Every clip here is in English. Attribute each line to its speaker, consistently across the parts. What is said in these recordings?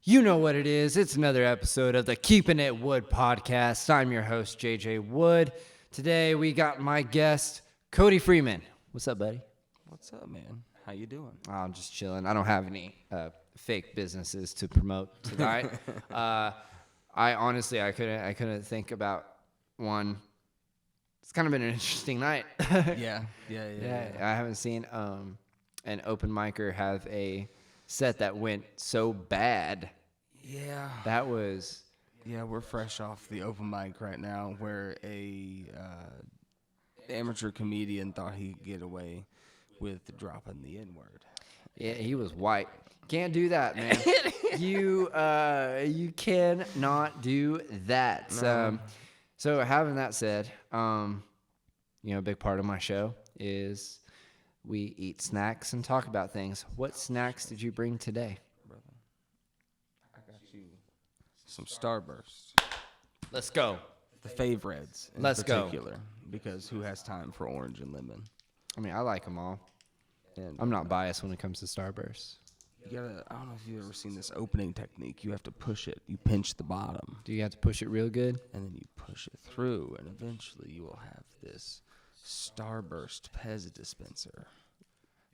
Speaker 1: You know what it is. It's another episode of the Keeping It Wood podcast. I'm your host, JJ Wood. Today we got my guest, Cody Freeman. What's up, buddy?
Speaker 2: What's up, man? How you doing?
Speaker 1: I'm just chilling. I don't have any fake businesses to promote tonight. I couldn't think about one. It's kind of been an interesting night.
Speaker 2: Yeah.
Speaker 1: I haven't seen an open micer have a set that went so bad.
Speaker 2: Yeah.
Speaker 1: That was...
Speaker 2: Yeah, we're fresh off the open mic right now where a amateur comedian thought he'd get away with dropping the N-word.
Speaker 1: Yeah, he was white. Can't do that, man. You cannot do that.
Speaker 2: No.
Speaker 1: So having that said, a big part of my show is we eat snacks and talk about things. What snacks did you bring today?
Speaker 2: Brother, I got you some Starbursts.
Speaker 1: Let's go.
Speaker 2: The favorites in
Speaker 1: Let's go.
Speaker 2: particular, because who has time for orange and lemon?
Speaker 1: I mean, I like them all.
Speaker 2: And
Speaker 1: I'm not biased when it comes to Starbursts.
Speaker 2: you gotta, I don't know if you've ever seen this opening technique. You have to push it. You pinch the bottom.
Speaker 1: Do you have to push it real good?
Speaker 2: And then you push it through, and eventually you will have this Starburst Pez dispenser.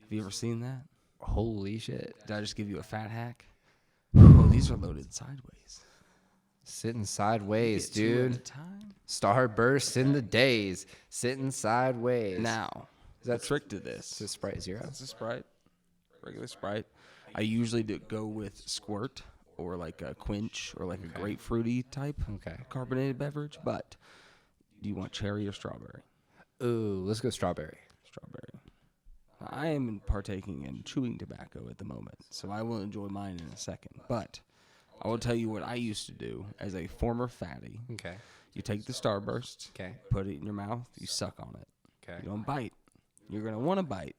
Speaker 2: Have you ever seen that?
Speaker 1: Holy shit.
Speaker 2: Did I just give you a fat hack? Oh, these are loaded sideways.
Speaker 1: Sitting sideways,
Speaker 2: Get two
Speaker 1: dude.
Speaker 2: at a time.
Speaker 1: Starburst in the days. Sitting sideways.
Speaker 2: Now,
Speaker 1: Is that
Speaker 2: the trick to this?
Speaker 1: It's a Sprite Zero.
Speaker 2: That's a Sprite, regular Sprite. I usually go with Squirt or like a Quench or like a grapefruity type
Speaker 1: Okay.
Speaker 2: carbonated beverage. But do you want cherry or strawberry?
Speaker 1: Ooh, let's go strawberry.
Speaker 2: Strawberry. I am partaking in chewing tobacco at the moment, so I will enjoy mine in a second. But I will tell you what I used to do as a former fatty.
Speaker 1: Okay.
Speaker 2: You take the Starburst,
Speaker 1: Okay.
Speaker 2: put it in your mouth, you suck on it.
Speaker 1: Okay.
Speaker 2: You don't bite. You're going to want to bite,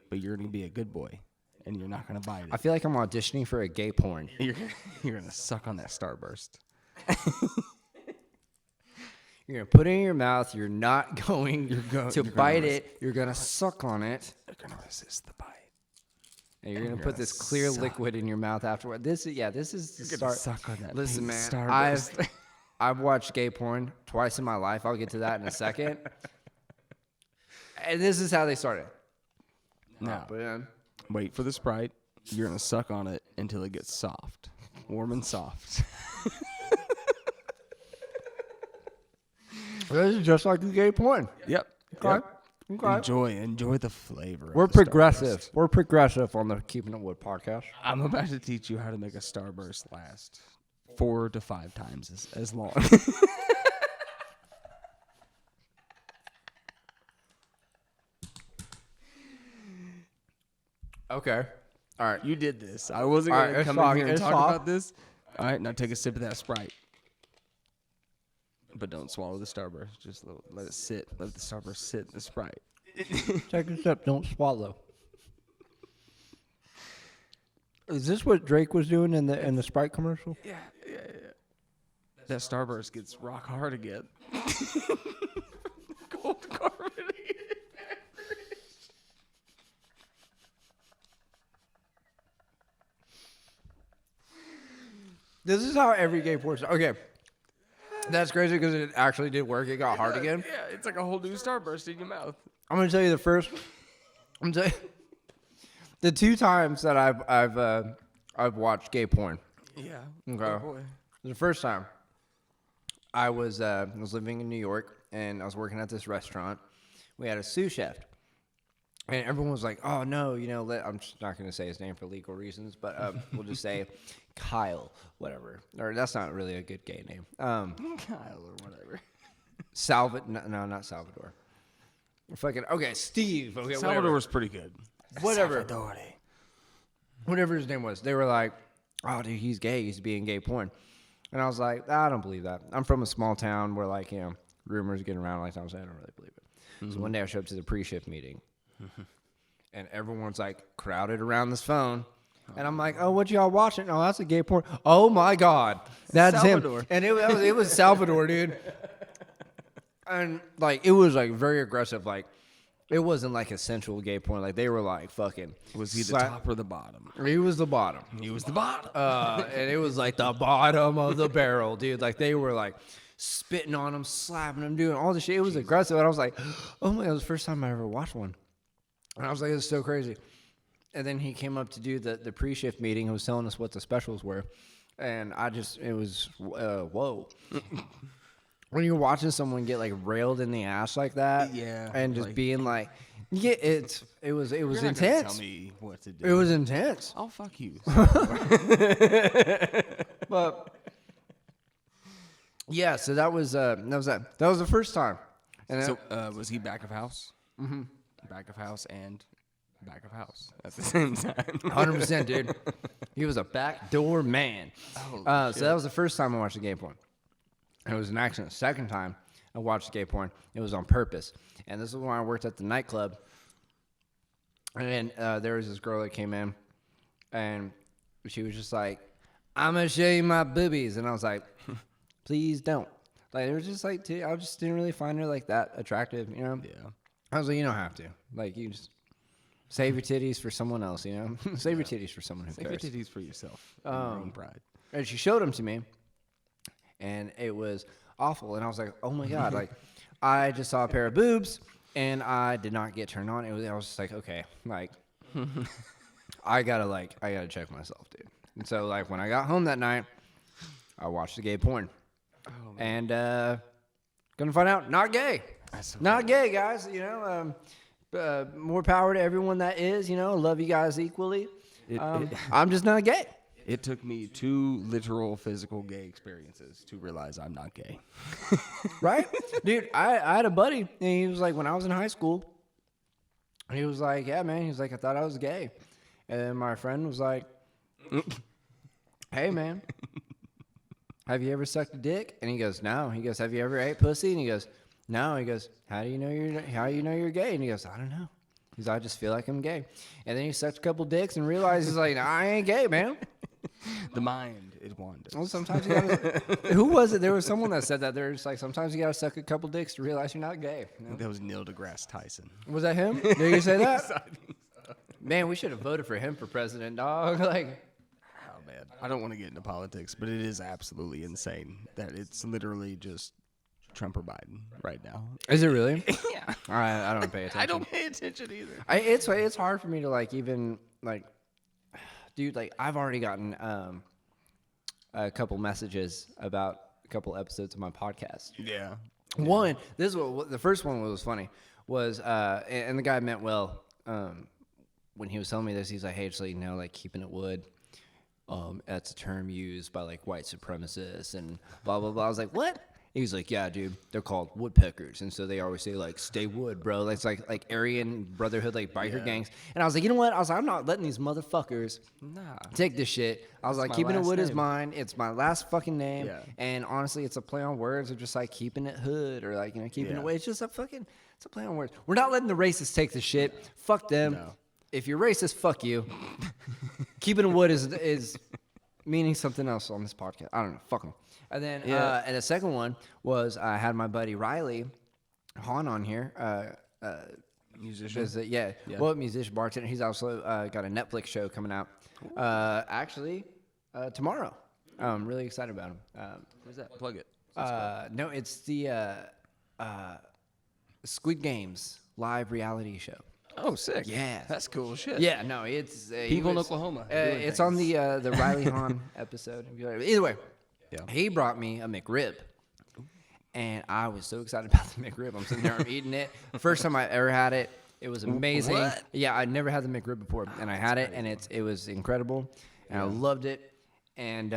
Speaker 2: but you're going to be a good boy, and you're not going to bite
Speaker 1: I
Speaker 2: it.
Speaker 1: feel like I'm auditioning for a gay porn.
Speaker 2: You're going to suck on that Starburst.
Speaker 1: You're going to put it in your mouth. You're not going to
Speaker 2: you're
Speaker 1: bite
Speaker 2: gonna
Speaker 1: it. You're going to suck on it.
Speaker 2: You're going to resist the bite.
Speaker 1: And you're going to
Speaker 2: You're
Speaker 1: put
Speaker 2: gonna
Speaker 1: this clear
Speaker 2: suck.
Speaker 1: liquid in your mouth afterward. This is the
Speaker 2: You're going to
Speaker 1: start.
Speaker 2: suck on that
Speaker 1: Listen,
Speaker 2: pink
Speaker 1: man,
Speaker 2: Starburst.
Speaker 1: I've watched gay porn twice in my life. I'll get to that in a second. And this is how they started.
Speaker 2: Now,
Speaker 1: Put it in.
Speaker 2: wait for the Sprite. You're going to suck on it until it gets soft. Warm and soft.
Speaker 1: This is just like the gay porn.
Speaker 2: Yep.
Speaker 1: Okay. Okay.
Speaker 2: Enjoy the flavor.
Speaker 1: We're
Speaker 2: of the
Speaker 1: progressive.
Speaker 2: Starburst.
Speaker 1: We're progressive on the Keeping It Wood podcast.
Speaker 2: I'm about to teach you how to make a Starburst last 4 to 5 times as long.
Speaker 1: Okay. All right.
Speaker 2: You did this. I wasn't
Speaker 1: All
Speaker 2: going
Speaker 1: right,
Speaker 2: to
Speaker 1: it's
Speaker 2: come
Speaker 1: fine,
Speaker 2: in here and
Speaker 1: it's
Speaker 2: talk
Speaker 1: fine.
Speaker 2: about this. All right, now take a sip of that Sprite. But don't swallow the Starburst. Just let it sit. Let the Starburst sit in the Sprite.
Speaker 1: Take a sip. Don't swallow. Is this what Drake was doing in the Sprite commercial?
Speaker 2: Yeah. That Starburst gets rock hard again. Gold carbonated.
Speaker 1: This is how every gay porn starts. Okay. That's crazy because it actually did work. It got hard again.
Speaker 2: Yeah, it's like a whole new Starburst in your mouth.
Speaker 1: I'm gonna tell you the 2 times that I've watched gay porn.
Speaker 2: Yeah.
Speaker 1: Okay.
Speaker 2: Oh boy.
Speaker 1: The first time, I was living in New York and I was working at this restaurant. We had a sous chef, and everyone was like, "Oh no, I'm just not going to say his name for legal reasons, but we'll just say Kyle, whatever." Or that's not really a good gay name.
Speaker 2: Kyle or whatever.
Speaker 1: No, not Salvador. Fucking okay, Steve. Okay,
Speaker 2: Salvador was pretty good.
Speaker 1: Whatever.
Speaker 2: Salvador.
Speaker 1: Whatever his name was. They were like, "Oh, dude, he's gay. He's being gay porn." And I was like, I don't believe that. I'm from a small town where, rumors getting around like that. I was like, I don't really believe it. Mm-hmm. So one day I showed up to the pre-shift meeting, and everyone's, crowded around this phone. And I'm like, oh, what y'all watching? Oh, that's a gay porn. Oh, my God. That's
Speaker 2: Salvador.
Speaker 1: him. And it was Salvador, dude. And, it was, very aggressive. It It wasn't like a central gay porn. Like they were like fucking.
Speaker 2: Was he the top or the bottom?
Speaker 1: He was the bottom.
Speaker 2: He was the bottom.
Speaker 1: And it was like the bottom of the barrel, dude. Like they were like spitting on him, slapping him, doing all the shit. It was aggressive. And I was like, oh my God, it was the first time I ever watched one. And I was like, this is so crazy. And then he came up to do the pre-shift meeting and was telling us what the specials were. And it was, whoa. When you're watching someone get like railed in the ass like that,
Speaker 2: yeah,
Speaker 1: and just
Speaker 2: like,
Speaker 1: being like, yeah, it was
Speaker 2: you're not
Speaker 1: intense.
Speaker 2: Tell me what to do.
Speaker 1: It was intense.
Speaker 2: Oh, fuck you.
Speaker 1: But yeah, so that was that was the first time. And
Speaker 2: So was he back of house? Mm-hmm. Back of house and back of house at the same time.
Speaker 1: 100%, dude. He was a backdoor man. So that was the first time I watched the gay porn. It was an accident. The second time I watched gay porn, it was on purpose. And this is when I worked at the nightclub. And there was this girl that came in, and she was just like, I'm going to show you my boobies. And I was like, please don't. Like, it was just like, I just didn't really find her like that attractive, you know?
Speaker 2: Yeah.
Speaker 1: I was like, you don't have to. Like, you just save your titties for someone else, you know? Save your titties for someone who
Speaker 2: Save your
Speaker 1: cares.
Speaker 2: titties for yourself. And your own pride.
Speaker 1: And she showed them to me, and it was awful. And I was like, oh my God. Like, I just saw a pair of boobs, and I did not get turned on. I was just like, okay, like, I gotta check myself, dude. And so, like, when I got home that night, I watched the gay porn.
Speaker 2: Oh,
Speaker 1: and gonna find out, not gay.
Speaker 2: So
Speaker 1: not gay, guys. You know, more power to everyone that is. You know, I love you guys equally. I'm just not gay.
Speaker 2: It took me 2 literal physical gay experiences to realize I'm not gay.
Speaker 1: Right? Dude, I had a buddy, and he was like, when I was in high school, he was like, yeah, man. He was like, I thought I was gay. And then my friend was like, hey, man, have you ever sucked a dick? And he goes, no. He goes, have you ever ate pussy? And he goes, no. He goes, how do you know you're gay? And he goes, I don't know. He goes, I just feel like I'm gay. And then he sucked a couple dicks and realized he's like, nah, I ain't gay, man.
Speaker 2: The mind, it wanders.
Speaker 1: Well, sometimes you gotta. Who was it? There was someone that said that. They're just like, sometimes you gotta suck a couple dicks to realize you're not gay. You know?
Speaker 2: That was Neil deGrasse Tyson.
Speaker 1: Was that him? Did you say that? Man, we should have voted for him for president, dog. Like,
Speaker 2: Oh, man. I don't want to get into politics, but it is absolutely insane that it's literally just Trump or Biden right now.
Speaker 1: is it really?
Speaker 2: Yeah.
Speaker 1: I don't pay attention.
Speaker 2: I don't pay attention either.
Speaker 1: It's hard for me to like even like, dude. Like, I've already gotten a couple messages about a couple episodes of my podcast.
Speaker 2: Yeah.
Speaker 1: One, this is what the first one was funny was, and the guy meant well. When he was telling me this, he's like, "Hey, just so you know, like keeping it wood, that's a term used by like white supremacists and blah blah blah." I was like, "What?" He was like, "Yeah, dude, they're called woodpeckers, and so they always say like, stay wood, bro." It's like Aryan Brotherhood, like biker gangs. And I was like, you know what? I was like, I'm not letting these motherfuckers take this shit. I was like,
Speaker 2: my
Speaker 1: keeping it
Speaker 2: last
Speaker 1: wood is
Speaker 2: name.
Speaker 1: mine. It's my last fucking name.
Speaker 2: Yeah.
Speaker 1: And honestly, it's a play on words of just like keeping it hood or like, you know, keeping it away. It's just it's a play on words. We're not letting the racists take the shit. Fuck them.
Speaker 2: No.
Speaker 1: If you're racist, fuck you. Keeping it wood is meaning something else on this podcast. I don't know. Fuck them. And then, and the second one was I had my buddy Riley Hahn on here.
Speaker 2: Musician.
Speaker 1: Well, musician, bartender. He's also got a Netflix show coming out. Actually, tomorrow. I'm really excited about him.
Speaker 2: Where's that? Plug it.
Speaker 1: No, it's the Squid Games live reality show.
Speaker 2: Oh, sick.
Speaker 1: Yeah.
Speaker 2: That's cool shit.
Speaker 1: Yeah, no, it's
Speaker 2: People in Oklahoma. doing
Speaker 1: it's on
Speaker 2: things.
Speaker 1: the Riley Hahn episode. Either way,
Speaker 2: Yeah.
Speaker 1: he brought me a McRib, and I was so excited about the McRib. I'm sitting there, I'm eating it. First time I ever had it. It was amazing.
Speaker 2: What?
Speaker 1: Yeah, I'd never had the McRib before, and I had it, and it was incredible, and I loved it. And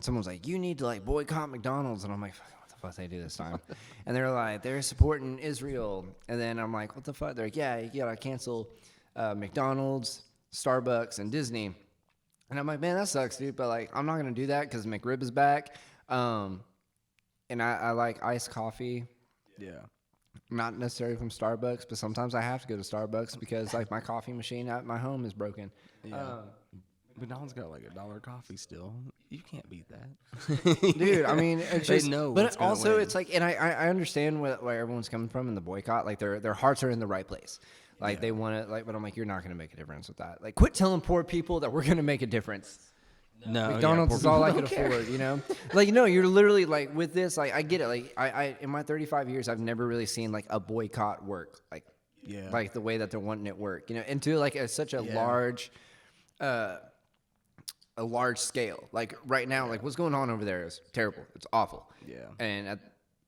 Speaker 1: someone was like, "You need to like boycott McDonald's," and I'm like, "What the fuck they do this time?" And they're like, "They're supporting Israel," and then I'm like, "What the fuck?" They're like, "Yeah, you gotta cancel McDonald's, Starbucks, and Disney." And I'm like, "Man, that sucks, dude." But like, I'm not gonna do that because McRib is back. And I like iced coffee.
Speaker 2: Yeah.
Speaker 1: Not necessarily from Starbucks, but sometimes I have to go to Starbucks because like my coffee machine at my home is broken.
Speaker 2: Yeah. McDonald's got like $1 coffee still. You can't beat that.
Speaker 1: Dude, I mean, it's
Speaker 2: They
Speaker 1: just,
Speaker 2: know
Speaker 1: but
Speaker 2: what's gonna
Speaker 1: also
Speaker 2: win.
Speaker 1: it's like, and I understand where everyone's coming from in the boycott. Like their hearts are in the right place. Like they want to, like, but I'm like, you're not going to make a difference with that. Like, quit telling poor people that we're going to make a difference.
Speaker 2: No,
Speaker 1: McDonald's is all I could
Speaker 2: care.
Speaker 1: afford, you know? Like, no, you're literally like with this, like, I get it. Like, I in my 35 years, I've never really seen like a boycott work. Like the way that they're wanting it work, you know, into like such a large scale. Like right now, like what's going on over there is terrible. It's awful.
Speaker 2: Yeah.
Speaker 1: And at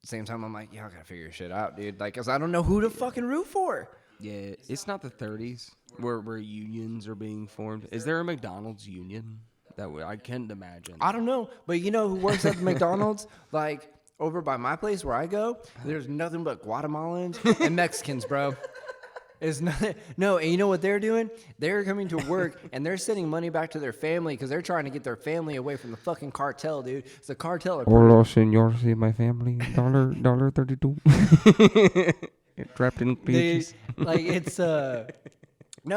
Speaker 1: the same time, I'm like, y'all gotta figure your shit out, dude. Like, cause I don't know who to fucking root for.
Speaker 2: Yeah, it's not the 30s where unions are being formed. Is there a McDonald's union? I can't imagine.
Speaker 1: I don't know, but you know who works at the McDonald's? Like over by my place where I go, there's nothing but Guatemalans and Mexicans, bro. It's not, no, and you know what they're doing? They're coming to work and they're sending money back to their family because they're trying to get their family away from the fucking cartel, dude. It's the cartel.
Speaker 2: Hola, senor, see my family. $32. Trapped in cages.
Speaker 1: Like it's no,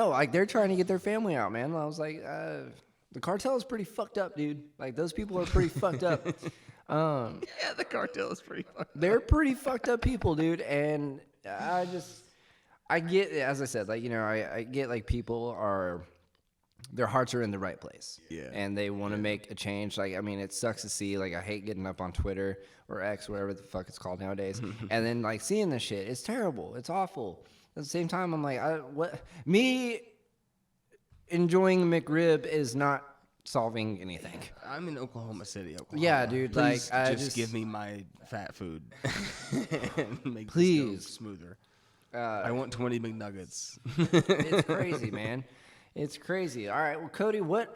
Speaker 1: like they're trying to get their family out, man. I was like, the cartel is pretty fucked up, dude. Like those people are pretty fucked up.
Speaker 2: Yeah, the cartel is pretty fucked up.
Speaker 1: They're pretty fucked up people, dude. And I get, as I said, like, you know, I get like people their hearts are in the right place.
Speaker 2: Yeah.
Speaker 1: And they want to make a change. Like, I mean, it sucks to see, like, I hate getting up on Twitter or X, whatever the fuck it's called nowadays. And then like seeing this shit, it's terrible. It's awful. At the same time, I'm like, me enjoying McRib is not solving anything.
Speaker 2: I'm in Oklahoma City, Oklahoma.
Speaker 1: Yeah, dude.
Speaker 2: Please,
Speaker 1: like,
Speaker 2: just give me my fat food. And make
Speaker 1: Please.
Speaker 2: this go smoother. I want 20 McNuggets.
Speaker 1: It's crazy, man. It's crazy. All right, well, Cody, what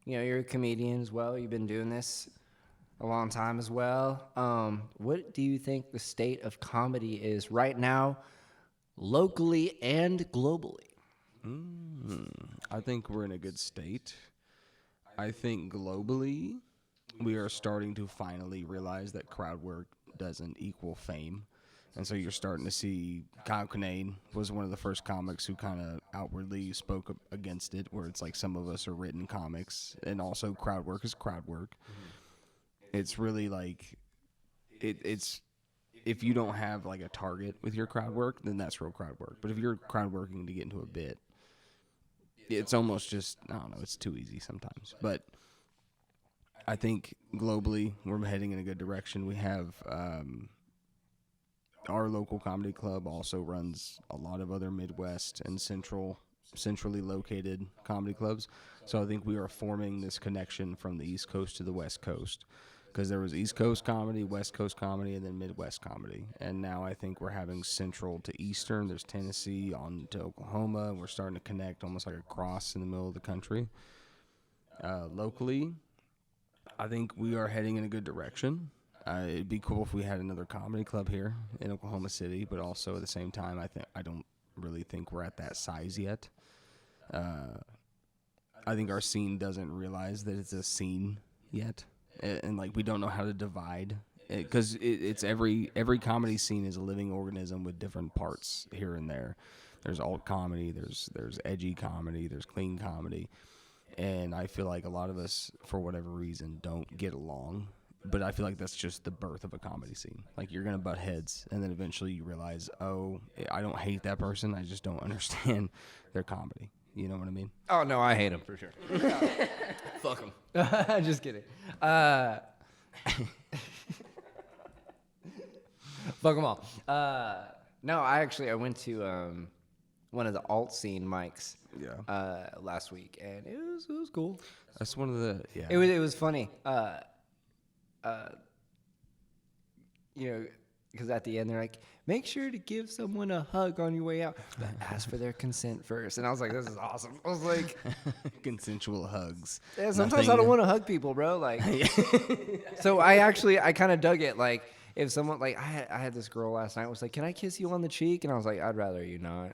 Speaker 1: you know, you're a comedian as well. You've been doing this a long time as well. What do you think the state of comedy is right now, locally and globally?
Speaker 2: I think we're in a good state. I think globally, we are starting to finally realize that crowd work doesn't equal fame. And so you're starting to see Kyle Kinane was one of the first comics who kind of outwardly spoke against it, where it's like some of us are written comics, and also crowd work is crowd work. Mm-hmm. It's really like, it's if you don't have like a target with your crowd work, then that's real crowd work. But if you're crowd working to get into a bit, it's almost just, I don't know, it's too easy sometimes. But I think globally we're heading in a good direction. We have our local comedy club also runs a lot of other Midwest and centrally located comedy clubs. So I think we are forming this connection from the East Coast to the West Coast, because there was East Coast comedy, West Coast comedy, and then Midwest comedy. And now I think we're having central to eastern. There's Tennessee on to Oklahoma, and we're starting to connect almost like a cross in the middle of the country. Locally, I think we are heading in a good direction. It'd be cool if we had another comedy club here in Oklahoma City, but also at the same time, I don't really think we're at that size yet. I think our scene doesn't realize that it's a scene yet, and like we don't know how to divide, because it's every comedy scene is a living organism with different parts here and there. There's alt comedy, there's edgy comedy, there's clean comedy, and I feel like a lot of us, for whatever reason, don't get along. But I feel like that's just the birth of a comedy scene. Like, you're going to butt heads, and then eventually you realize, oh, I don't hate that person. I just don't understand their comedy. You know what I mean?
Speaker 1: Oh, no, I hate him for sure. Fuck him. Just kidding. Fuck them all. No, I went to one of the alt scene mics last week, and it was cool.
Speaker 2: That's one of the, yeah.
Speaker 1: It was funny. You know, because at the end they're like, make sure to give someone a hug on your way out, but ask for their consent first. And I was like, this is awesome. I was like,
Speaker 2: consensual hugs.
Speaker 1: Yeah, sometimes I don't want to hug people, bro. Like, so I kind of dug it. Like, if someone, like, I had this girl last night was like, can I kiss you on the cheek? And I was like, I'd rather you not.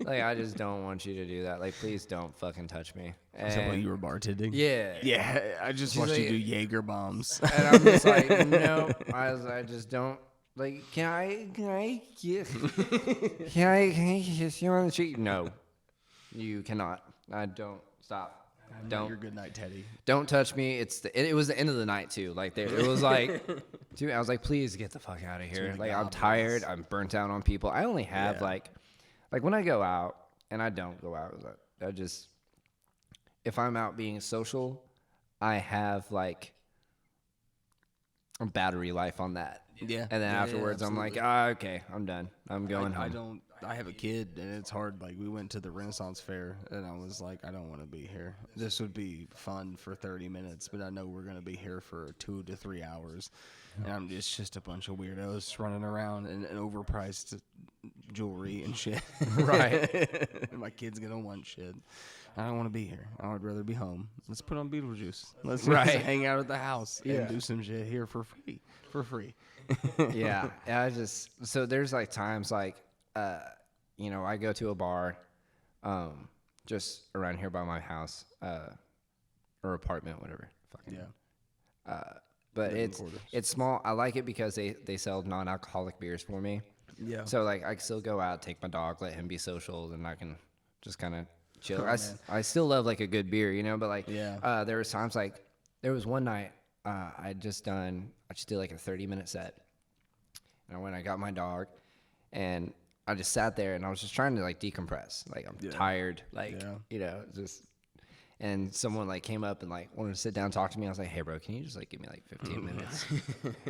Speaker 1: Like, I just don't want you to do that. Like, please don't fucking touch me.
Speaker 2: Is that what you were bartending?
Speaker 1: Yeah.
Speaker 2: Yeah, I just watched you do Jaeger bombs.
Speaker 1: And I'm just like, no, I just don't. Like, can I kiss you on the cheek? No, you cannot. I don't. Stop.
Speaker 2: Not your good night, Teddy.
Speaker 1: Don't touch me. It was the end of the night too. Like it was like, dude, I was like, please get the fuck out of here. Like I'm tired. I'm burnt out on people. I only have like when I go out, and I don't go out. I just, if I'm out being social, I have like a battery life on that.
Speaker 2: Yeah.
Speaker 1: And then afterwards, I'm like, okay, I'm done. I'm going home.
Speaker 2: I have a kid, and it's hard. Like, we went to the Renaissance Fair, and I was like, I don't want to be here. This would be fun for 30 minutes, but I know we're going to be here for 2 to 3 hours. And I'm just a bunch of weirdos running around in overpriced jewelry and shit.
Speaker 1: Right.
Speaker 2: My kid's going to want shit. I don't want to be here. I would rather be home. Let's put on Beetlejuice. Let's hang out at the house and do some shit here for free.
Speaker 1: Yeah. So there's like times like, I go to a bar, just around here by my house, or apartment, whatever. But it's small. I like it because they sell non-alcoholic beers for me. Yeah. So like I can still go out, take my dog, let him be social, and I can just kind of chill. I still love like a good beer, but like there was times like there was one night I just did like a 30-minute set, and I got my dog, and I just sat there and I was just trying to like decompress. Like I'm tired, and someone like came up and like wanted to sit down and talk to me. I was like, hey bro, can you just like give me like 15 minutes?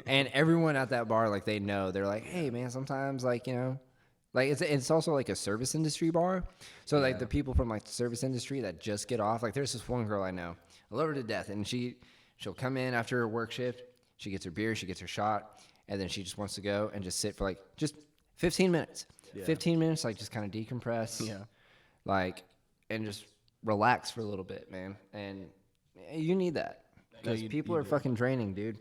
Speaker 1: And everyone at that bar, like they know, they're like, hey man, sometimes like, like it's also like a service industry bar. So like the people from like the service industry that just get off, like there's this one girl I know, I love her to death. And she'll come in after her work shift. She gets her beer, she gets her shot. And then she just wants to go and just sit for like just 15 minutes. 15 minutes, like just kind of decompress, like, and just relax for a little bit, man. And you need that because people are fucking draining, dude.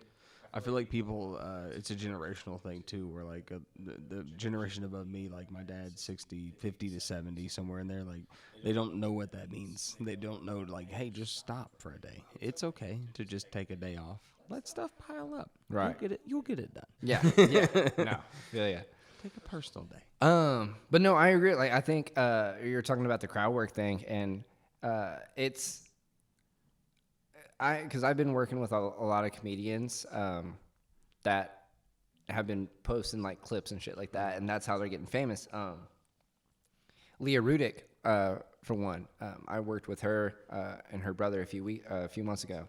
Speaker 2: I feel like people, it's a generational thing too, where like the generation above me, like my dad's 60, 50 to 70, somewhere in there, like they don't know what that means. They don't know, like, hey, just stop for a day. It's okay to just take a day off. Let stuff pile up.
Speaker 1: Right.
Speaker 2: You'll get it done.
Speaker 1: Yeah. No. Yeah.
Speaker 2: Take a personal day.
Speaker 1: But no, I agree. Like I think you're talking about the crowd work thing, and because I've been working with a lot of comedians that have been posting like clips and shit like that, and that's how they're getting famous. Leah Rudick, for one, I worked with her and her brother a few months ago.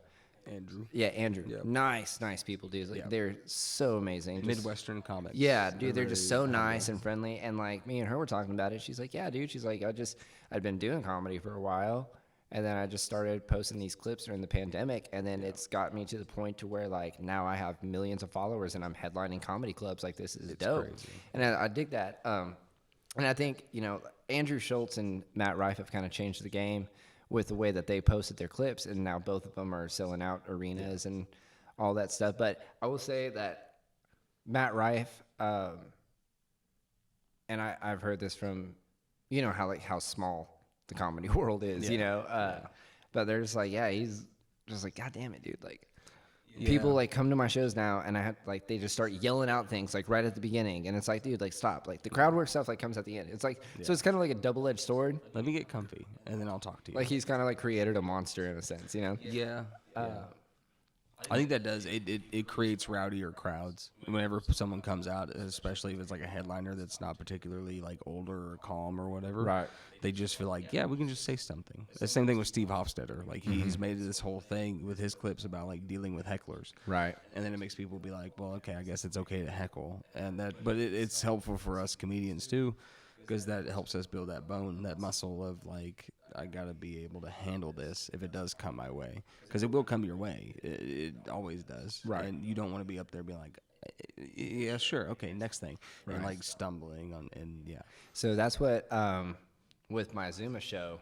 Speaker 2: Andrew.
Speaker 1: Yeah, Andrew. Yep. Nice people, dude. Like they're so amazing.
Speaker 2: Midwestern comics.
Speaker 1: Yeah, dude, they're just so nice and friendly. And like me and her were talking about it. She's like, yeah, dude. She's like, I'd been doing comedy for a while, and then I just started posting these clips during the pandemic, and then it's got me to the point to where like now I have millions of followers and I'm headlining comedy clubs. Like this is dope. Crazy. And I dig that. And I think Andrew Schultz and Matt Rife have kind of changed the game with the way that they posted their clips, and now both of them are selling out arenas and all that stuff. But I will say that Matt Rife, and I've heard this from, how small the comedy world is, but they're just like, he's just like, God damn it, dude. Like people like come to my shows now, and I have like, they just start yelling out things like right at the beginning. And it's like, dude, like stop. Like the crowd work stuff like comes at the end. It's like, so it's kind of like a double-edged sword.
Speaker 2: Let me get comfy and then I'll talk to you.
Speaker 1: Like he's kind of like created a monster in a sense,
Speaker 2: Yeah. I think that does it creates rowdier crowds whenever someone comes out, especially if it's like a headliner that's not particularly like older or calm or whatever.
Speaker 1: Right.
Speaker 2: They just feel like, we can just say something. The same thing with Steve Hofstetter. Like he's made this whole thing with his clips about like dealing with hecklers.
Speaker 1: Right.
Speaker 2: And then it makes people be like, well, okay, I guess it's okay to heckle, but it's helpful for us comedians too, because that helps us build that bone, that muscle of like, I gotta be able to handle this if it does come my way, because it will come your way. It always does.
Speaker 1: Right.
Speaker 2: And you don't want to be up there being like, yeah, sure, okay, next thing, and like stumbling on, and
Speaker 1: So that's what with my Zuma show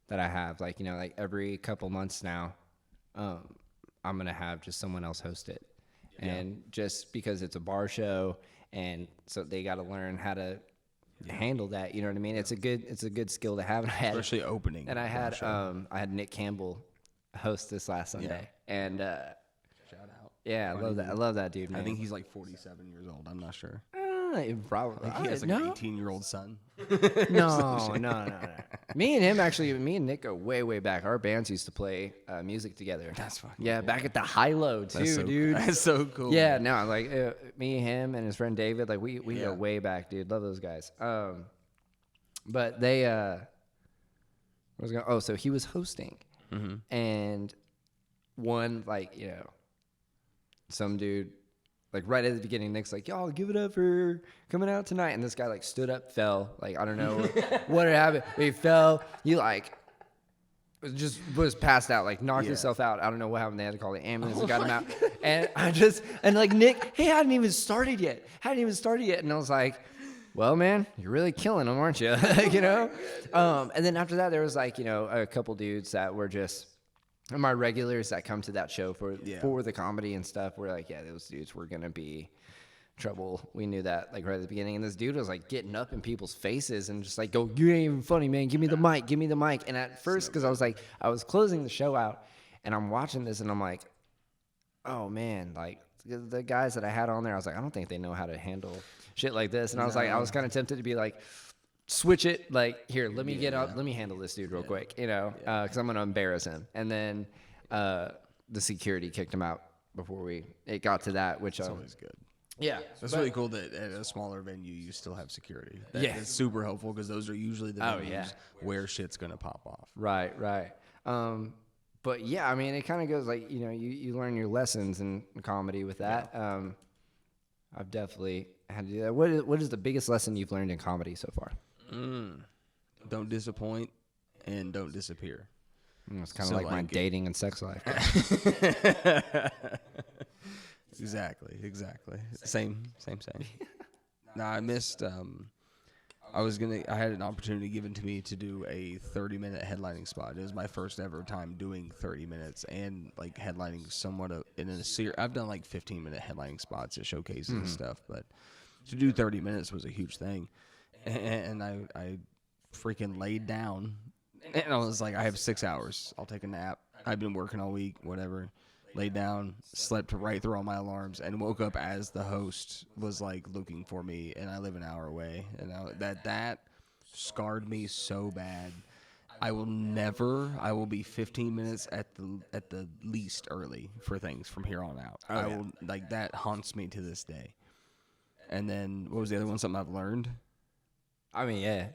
Speaker 1: that I have, like like every couple months now, I'm gonna have just someone else host it, and just because it's a bar show, and so they got to learn how to handle that, you know what I mean? It's a good skill to have. And
Speaker 2: especially opening.
Speaker 1: And I had Nick Campbell host this last Sunday, and
Speaker 2: shout out.
Speaker 1: Yeah, I love that. I love that dude, man.
Speaker 2: I think he's like 47 years old. I'm not sure.
Speaker 1: Probably.
Speaker 2: He has like an 18-year-old son.
Speaker 1: No. Me and Nick go way back. Our bands used to play music together.
Speaker 2: That's fucking
Speaker 1: yeah,
Speaker 2: cool.
Speaker 1: back at the high-low too, dude.
Speaker 2: That's so cool.
Speaker 1: Yeah, no, like me, him, and his friend David, like we go way back, dude. Love those guys. But they so he was hosting, and one some dude. Like right at the beginning, Nick's like, "Y'all give it up for coming out tonight." And this guy like stood up, fell. Like I don't know what had happened. But he fell. He like just was passed out, like knocked himself out. I don't know what happened. They had to call the ambulance and got him out. And like Nick, he hadn't even started yet. And I was like, "Well, man, you're really killing him, aren't you?" you know. And then after that, there was like a couple dudes that were just. And my regulars that come to that show for the comedy and stuff were like, those dudes were going to be trouble. We knew that like right at the beginning. And this dude was like getting up in people's faces and just like, "Go, you ain't even funny, man. Give me the mic. And at first, because I was closing the show out and I'm watching this and I'm like, oh man, like the guys that I had on there, I was like, I don't think they know how to handle shit like this. And I was like, I was kind of tempted to be like, switch it, like, here, let me get up, let me handle this dude real quick, because I'm going to embarrass him. And then the security kicked him out before it got to that, which
Speaker 2: It's always good.
Speaker 1: Yeah.
Speaker 2: It's really cool that at a smaller venue, you still have security. That's super helpful because those are usually the venues where shit's going to pop off.
Speaker 1: Right. But yeah, I mean, it kind of goes like, you learn your lessons in comedy with that. Yeah. I've definitely had to do that. What is the biggest lesson you've learned in comedy so far?
Speaker 2: Don't disappoint and don't disappear.
Speaker 1: It's kind of like my dating and sex life.
Speaker 2: Exactly. Same. No, I missed. I had an opportunity given to me to do a 30-minute headlining spot. It was my first ever time doing 30 minutes and like headlining somewhat in a series. I've done like 15-minute headlining spots at showcases and stuff, but to do 30 minutes was a huge thing. And I freaking laid down, and I was like, I have 6 hours. I'll take a nap. I've been working all week, whatever. Laid down, slept right through all my alarms, and woke up as the host was like looking for me, and I live an hour away. And that scarred me so bad. I will be 15 minutes at the least early for things from here on out. That haunts me to this day. And then what was the other one? Something I've learned.
Speaker 1: I mean, yeah.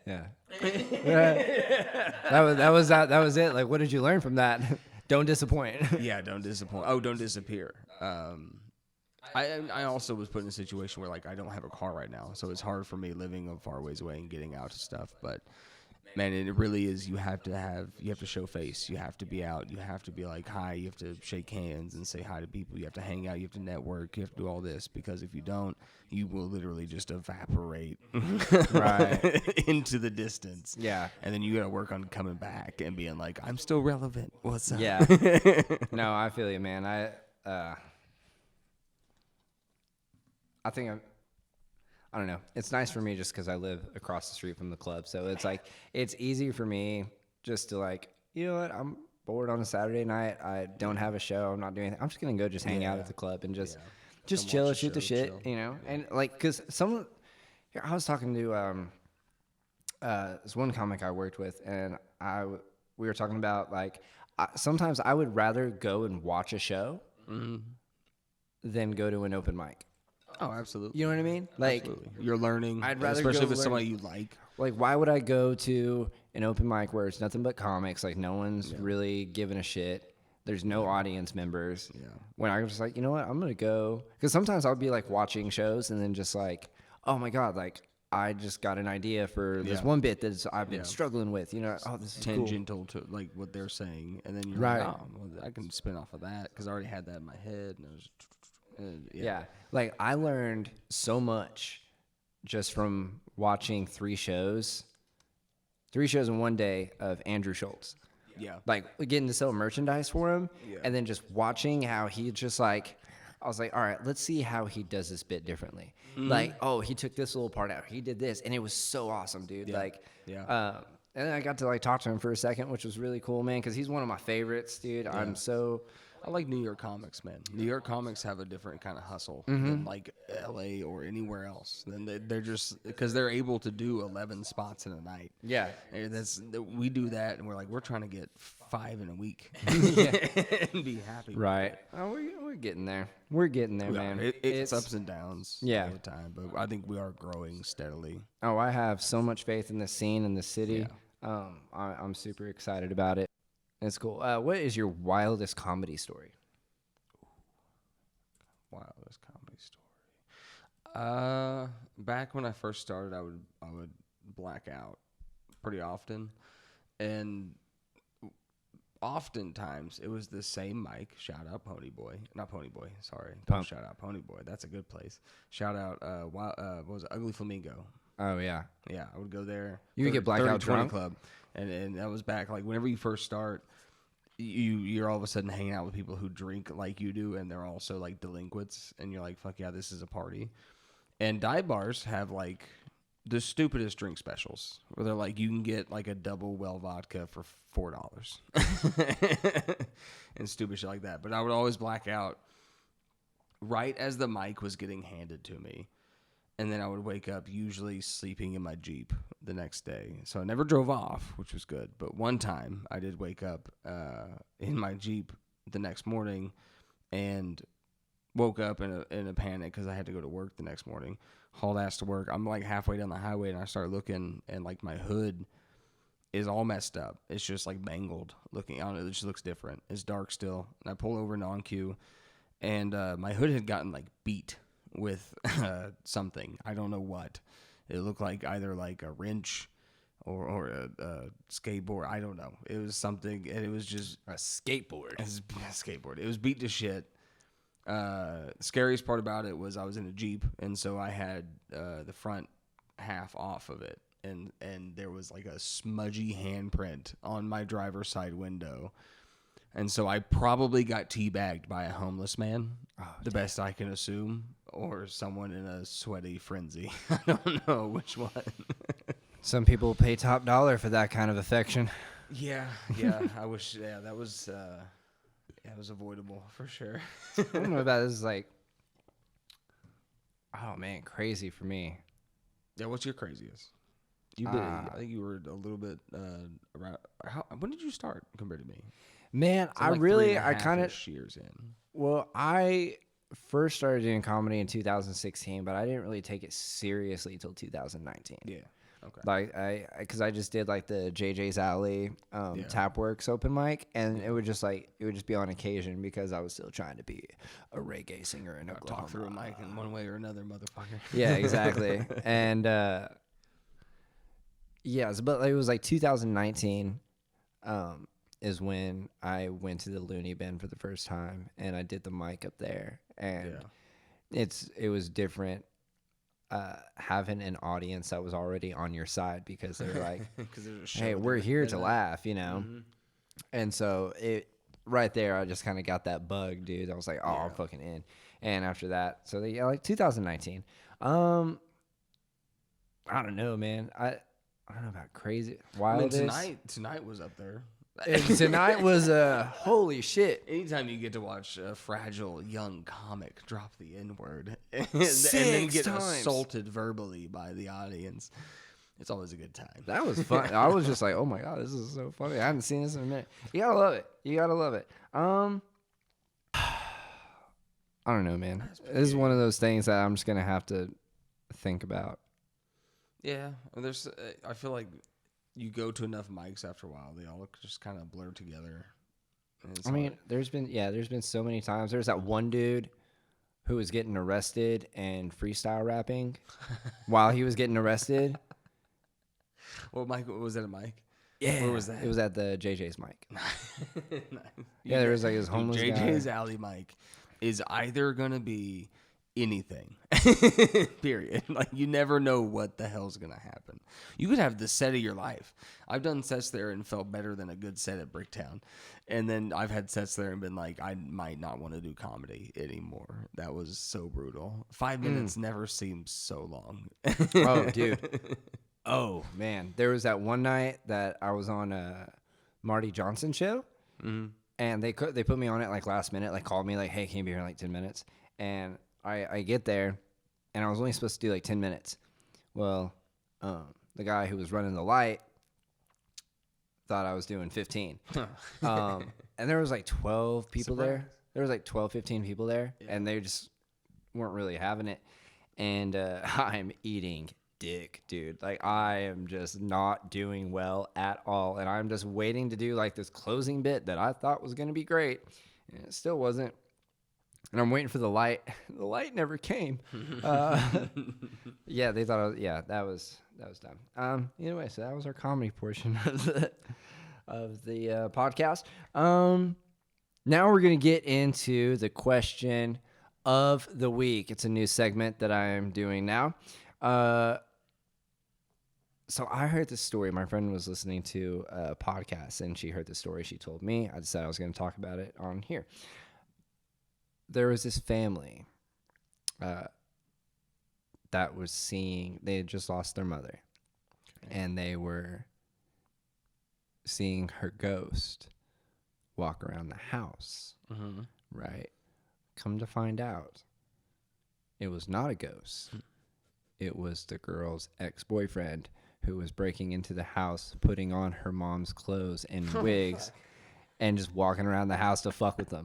Speaker 1: that was it. Like, what did you learn from that? Don't disappoint.
Speaker 2: Yeah, don't disappoint. Oh, don't disappear. I also was put in a situation where like I don't have a car right now, so it's hard for me living a far ways away and getting out to stuff. But man, it really is. You have to show face. You have to be out. You have to be like hi. You have to shake hands and say hi to people. You have to hang out. You have to network. You have to do all this because if you don't, you will literally just evaporate into the distance.
Speaker 1: Yeah.
Speaker 2: And then you got to work on coming back and being like, I'm still relevant. What's up?
Speaker 1: Yeah. No, I feel you, man. I think I don't know. It's nice for me just because I live across the street from the club. So it's like, it's easy for me just to like, you know what? I'm bored on a Saturday night. I don't have a show. I'm not doing anything. I'm just going to go just hang out at the club and just chill, shoot the shit, And like, cause I was talking to this one comic I worked with and we were talking about like, sometimes I would rather go and watch a show than go to an open mic.
Speaker 2: Oh, absolutely.
Speaker 1: You know what I mean? Like,
Speaker 2: absolutely. You're learning,
Speaker 1: I'd rather
Speaker 2: especially
Speaker 1: go
Speaker 2: if it's
Speaker 1: learn.
Speaker 2: somebody you like.
Speaker 1: Like, why would I go to an open mic where it's nothing but comics? Like, no one's really giving a shit. There's no audience members. Yeah. When I was just like, you know what? I'm going to go. Because sometimes I'll be, like, watching shows and then just like, oh, my God, like, I just got an idea for this one bit that I've been struggling with. Oh, this is
Speaker 2: tangential
Speaker 1: cool.
Speaker 2: to, like, what they're saying. And then you're like, oh, well, I can spin off of that because I already had that in my head. And it was...
Speaker 1: Yeah. Like I learned so much just from watching three shows in one day of Andrew Schultz.
Speaker 2: Yeah.
Speaker 1: Like getting to sell merchandise for him and then just watching how he just like, I was like, all right, let's see how he does this bit differently. Like, oh, he took this little part out. He did this. And it was so awesome, dude.
Speaker 2: Yeah.
Speaker 1: Like, and then I got to like talk to him for a second, which was really cool, man. Cause he's one of my favorites, dude. Yeah.
Speaker 2: I like New York comics, man. New York comics have a different kind of hustle than like LA or anywhere else. Then they're just because they're able to do 11 spots in a night.
Speaker 1: Yeah.
Speaker 2: We do that, and we're like, we're trying to get 5 in a week and be happy.
Speaker 1: Right. Oh, we're getting there. We're getting there, man.
Speaker 2: It's ups and downs
Speaker 1: Yeah.
Speaker 2: all the time, but I think we are growing steadily.
Speaker 1: Oh, I have so much faith in the scene in the city. I'm super excited about it. It's cool. What is your wildest comedy story?
Speaker 2: Wildest comedy story. Back when I first started, I would black out pretty often, and oftentimes it was the same mic. Shout out Pony Boy, not Pony Boy. Sorry, don't shout out Pony Boy. That's a good place. Shout out what was it? Ugly Flamingo.
Speaker 1: Oh yeah,
Speaker 2: yeah. I would go there.
Speaker 1: You would get blackout drunk
Speaker 2: club, and that was back like whenever you first start. You're all of a sudden hanging out with people who drink like you do, and they're also like delinquents, and you're like, fuck yeah, this is a party. And dive bars have like the stupidest drink specials where they're like, you can get like a double well vodka for $4 and stupid shit like that. But I would always black out right as the mic was getting handed to me. And then I would wake up usually sleeping in my Jeep the next day. So I never drove off, which was good. But one time I did wake up in my Jeep the next morning and woke up in a panic because I had to go to work the next morning. Hauled ass to work. I'm like halfway down the highway and I start looking and like my hood is all messed up. It's just like mangled looking. I don't know. It just looks different. It's dark still. And I pull over in on cue and my hood had gotten like beat with something. I don't know what. It looked like either like a wrench or a skateboard. I don't know. It was something, and it was just
Speaker 1: a skateboard.
Speaker 2: A skateboard. It was beat to shit. The scariest part about it was I was in a Jeep, and so I had the front half off of it, and there was like a smudgy handprint on my driver's side window. And so I probably got teabagged by a homeless man, best I can assume, or someone in a sweaty frenzy. I don't know which one.
Speaker 1: Some people pay top dollar for that kind of affection.
Speaker 2: Yeah. I wish. Yeah, that was avoidable for sure.
Speaker 1: I don't know about this. Is like, oh man, crazy for me.
Speaker 2: Yeah, what's your craziest? I think you were a little bit around. When did you start compared to me?
Speaker 1: Man,
Speaker 2: So
Speaker 1: I kind of
Speaker 2: years in.
Speaker 1: Well, I first started doing comedy in 2016, but I didn't really take it seriously till 2019.
Speaker 2: Yeah. Okay.
Speaker 1: Like because I just did like the JJ's Alley Tapworks open mic, and it would just be on occasion because I was still trying to be a reggae singer in Oklahoma.
Speaker 2: Talk through a mic in one way or another, motherfucker.
Speaker 1: Yeah, exactly. And but it was like 2019. Is when I went to the Looney Bin for the first time, and I did the mic up there, and it was different having an audience that was already on your side because they were like, "Hey, we're here to laugh," you know. Mm-hmm. And so right there, I just kind of got that bug, dude. I was like, "Oh, I'm fucking in." And after that, so like 2019. I don't know, man. I don't know about crazy.
Speaker 2: Tonight was up there.
Speaker 1: And tonight was holy shit.
Speaker 2: Anytime you get to watch a fragile young comic drop the N-word and then get assaulted verbally by the audience, it's always a good time.
Speaker 1: That was fun. I was just like, oh my God, this is so funny. I haven't seen this in a minute. You gotta love it. I don't know, man. This is one of those things that I'm just gonna have to think about.
Speaker 2: Yeah, I feel like you go to enough mics after a while, they all just kind of blur together.
Speaker 1: There's been so many times. There's that one dude who was getting arrested and freestyle rapping while he was getting arrested.
Speaker 2: Well, Mike, was that a mic?
Speaker 1: Yeah.
Speaker 2: Where was that?
Speaker 1: It was at the JJ's mic.
Speaker 2: Nice.
Speaker 1: Yeah, there was like his homeless guy.
Speaker 2: JJ's Alley mic is either going to be anything, period. Like, you never know what the hell's gonna happen. You could have the set of your life. I've done sets there and felt better than a good set at Bricktown, and then I've had sets there and been like, I might not want to do comedy anymore. That was so brutal. 5 minutes never seems so long.
Speaker 1: Oh, dude. Oh man, there was that one night that I was on a Marty Johnson show, And they put me on it like last minute, like called me like, hey, can you be here in like 10 minutes? And I get there, and I was only supposed to do like 10 minutes. Well, the guy who was running the light thought I was doing 15. And there was like 12 people there. There was like 12, 15 people there, and they just weren't really having it. And I'm eating dick, dude. Like, I am just not doing well at all. And I'm just waiting to do like this closing bit that I thought was going to be great. And it still wasn't. And I'm waiting for the light. The light never came. Yeah, they thought, that was dumb. Anyway, so that was our comedy portion of the podcast. Now we're going to get into the question of the week. It's a new segment that I'm doing now. So I heard this story. My friend was listening to a podcast, and she heard the story. She told me. I decided I was going to talk about it on here. There was this family that was seeing, they had just lost their mother, and they were seeing her ghost walk around the house, right? Come to find out, it was not a ghost. It was the girl's ex-boyfriend who was breaking into the house, putting on her mom's clothes and wigs, and just walking around the house to fuck with them.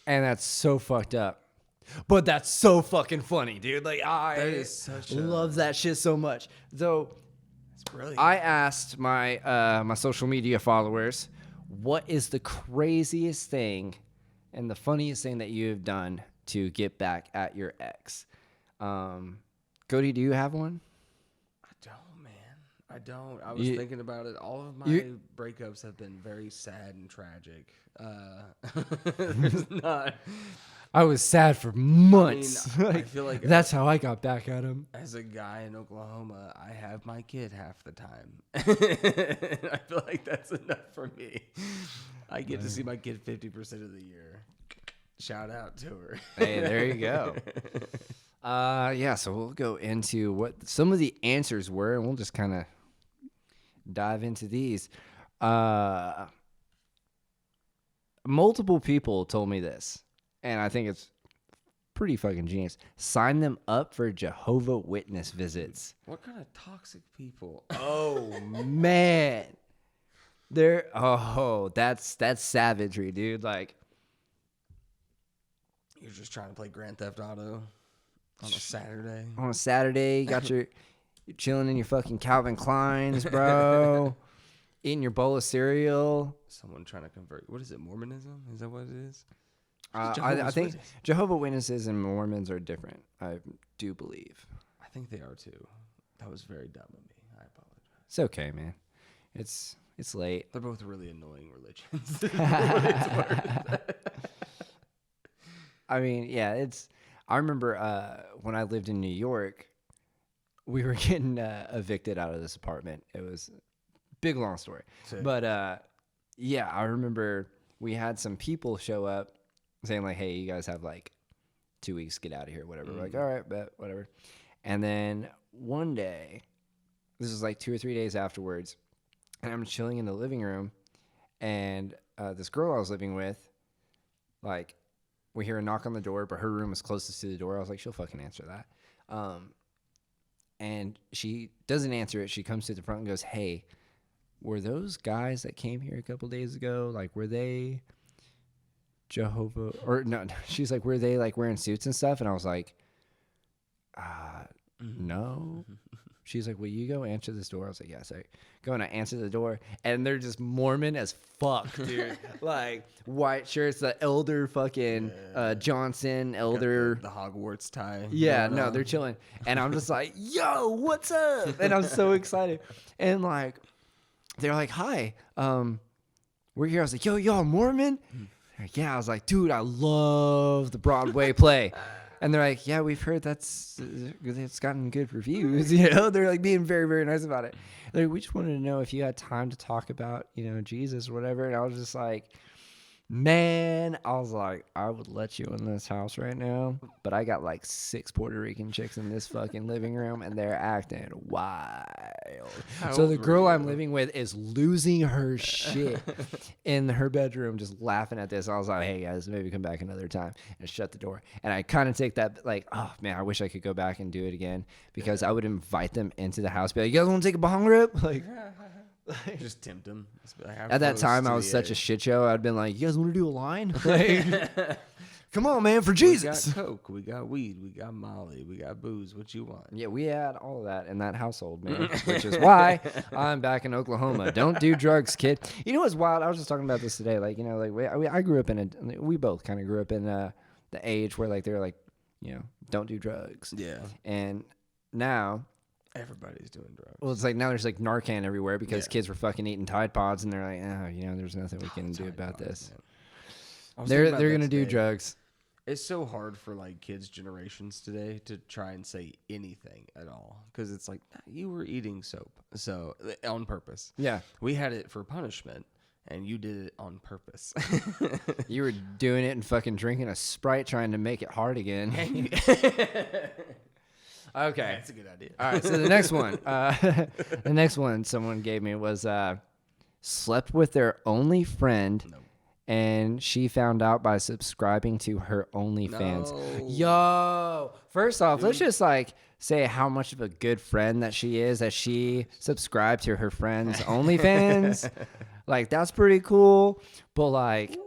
Speaker 1: And that's so fucked up. But that's so fucking funny, dude. Like, I love that shit so much. So,
Speaker 2: it's brilliant.
Speaker 1: I asked my my social media followers, what is the craziest thing and the funniest thing that you have done to get back at your ex? Cody, do you have one?
Speaker 2: I don't, man. I don't. I was thinking about it. All of my breakups have been very sad and tragic. There's not.
Speaker 1: I was sad for months.
Speaker 2: I mean, I feel like
Speaker 1: that's how I got back at him.
Speaker 2: As a guy in Oklahoma, I have my kid half the time. I feel like that's enough for me. I get to see my kid 50% of the year. Shout out to her.
Speaker 1: Hey, there you go. Yeah, so we'll go into what some of the answers were, and we'll just kind of dive into these. Multiple people told me this, and I think it's pretty fucking genius. Sign them up for Jehovah Witness visits.
Speaker 2: What kind of toxic people?
Speaker 1: Oh, man. That's savagery, dude. Like,
Speaker 2: you're just trying to play Grand Theft Auto on a Saturday.
Speaker 1: On a Saturday, you're chilling in your fucking Calvin Kleins, bro. Eating your bowl of cereal.
Speaker 2: Someone trying to convert. What is it? Mormonism? Is that what it is?
Speaker 1: I think Jehovah Witnesses and Mormons are different. I do believe.
Speaker 2: I think they are too. That was very dumb of me. I apologize.
Speaker 1: It's okay, man. It's late.
Speaker 2: They're both really annoying religions.
Speaker 1: I mean, yeah, I remember when I lived in New York, we were getting evicted out of this apartment. It was a big, long story. Sick. But, yeah, I remember we had some people show up saying, like, hey, you guys have, like, 2 weeks to get out of here, whatever. We're like, all right, bet, whatever. And then one day, this was like 2 or 3 days afterwards, and I'm chilling in the living room, and this girl I was living with, like, we hear a knock on the door, but her room was closest to the door. I was like, she'll fucking answer that. And she doesn't answer it. She comes to the front and goes, hey, were those guys that came here a couple days ago, like, were they Jehovah? Or no, she's like, were they, like, wearing suits and stuff? And I was like, no. She's like, will you go answer this door? I was like, yes. I go and I answer the door, and they're just Mormon as fuck, dude. Like, white shirts, the elder fucking Johnson, elder.
Speaker 2: The Hogwarts tie.
Speaker 1: Yeah, no, they're chilling. And I'm just like, yo, what's up? And I'm so excited. And, like, they're like, hi, we're here. I was like, yo, y'all Mormon? Like, yeah, I was like, dude, I love the Broadway play. And they're like, yeah, we've heard it's gotten good reviews, you know? They're like being very, very nice about it. Like, we just wanted to know if you had time to talk about, you know, Jesus or whatever. And I was just like, Man, I was like, I would let you in this house right now, but I got like 6 Puerto Rican chicks in this fucking living room, and they're acting wild.
Speaker 2: How
Speaker 1: So the
Speaker 2: old were
Speaker 1: girl I'm
Speaker 2: you?
Speaker 1: living with is losing her shit in her bedroom, just laughing at this. I was like, hey guys, maybe come back another time, and shut the door. And I kind of take that like, oh man, I wish I could go back and do it again, because I would invite them into the house, be like, you guys want to take a bong rip? Like.
Speaker 2: Just tempt them.
Speaker 1: At that time, I was such a shit show. I'd been like, "You guys want to do a line? Like, come on, man, for Jesus!"
Speaker 2: We got coke, we got weed, we got Molly, we got booze. What you want?
Speaker 1: Yeah, we had all of that in that household, man. Which is why I'm back in Oklahoma. Don't do drugs, kid. You know what's wild? I was just talking about this today. Like, you know, like I grew up we both kind of grew up in the age where like they're like, you know, don't do drugs.
Speaker 2: Yeah.
Speaker 1: And now.
Speaker 2: Everybody's doing drugs.
Speaker 1: Well, it's like now there's like Narcan everywhere because kids were fucking eating Tide Pods, and they're like, oh, you know, there's nothing we can do about this. They're gonna do drugs.
Speaker 2: It's so hard for like kids' generations today to try and say anything at all, because it's like, you were eating soap, so on purpose.
Speaker 1: Yeah,
Speaker 2: we had it for punishment, and you did it on purpose.
Speaker 1: You were doing it and fucking drinking a Sprite, trying to make it hard again. Okay.
Speaker 2: That's a good idea.
Speaker 1: All right, so the next one. The next one someone gave me was slept with their only friend, and she found out by subscribing to her OnlyFans.
Speaker 2: No.
Speaker 1: Yo, first off, let's just like say how much of a good friend that she is, that she subscribed to her friend's OnlyFans. Like, that's pretty cool, but like,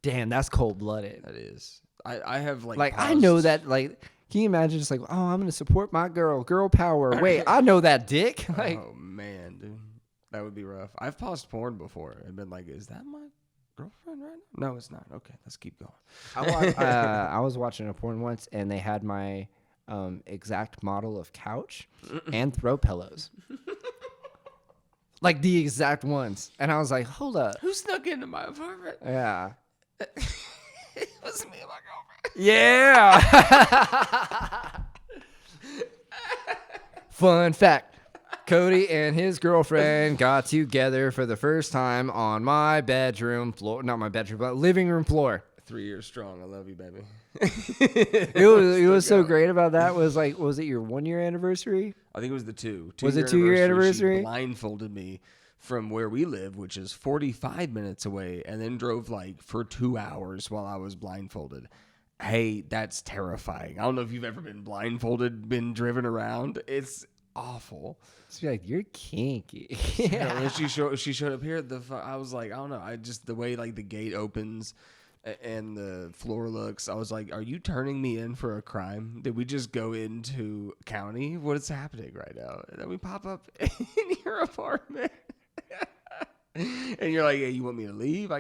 Speaker 1: damn, that's cold-blooded.
Speaker 2: That is. I have
Speaker 1: like I know that, like, can you imagine just like, oh, I'm going to support my girl power. Wait, I know that dick. Like,
Speaker 2: oh, man, dude. That would be rough. I've paused porn before and been like, is that my girlfriend right now? No, it's not. Okay, let's keep going.
Speaker 1: I was watching a porn once, and they had my exact model of couch and throw pillows. Like, the exact ones. And I was like, hold up.
Speaker 2: Who snuck into my apartment?
Speaker 1: Yeah.
Speaker 2: It was me and my girlfriend.
Speaker 1: Yeah. Fun fact. Cody and his girlfriend got together for the first time on my bedroom floor. Not my bedroom, but living room floor.
Speaker 2: 3 years strong. I love you, baby.
Speaker 1: It was so great about that was like, was it your 1 year anniversary?
Speaker 2: I think it was the two.
Speaker 1: Was it 2 year anniversary?
Speaker 2: She blindfolded me from where we live, which is 45 minutes away, and then drove like for 2 hours while I was blindfolded. Hey, that's terrifying. I don't know if you've ever been blindfolded, been driven around. It's awful.
Speaker 1: She's like, you're kinky.
Speaker 2: Yeah. When she showed up here, I was like, I don't know. I just, the way like the gate opens and the floor looks, I was like, are you turning me in for a crime? Did we just go into county? What is happening right now? And then we pop up in your apartment. And you're like, hey, you want me to leave?
Speaker 1: I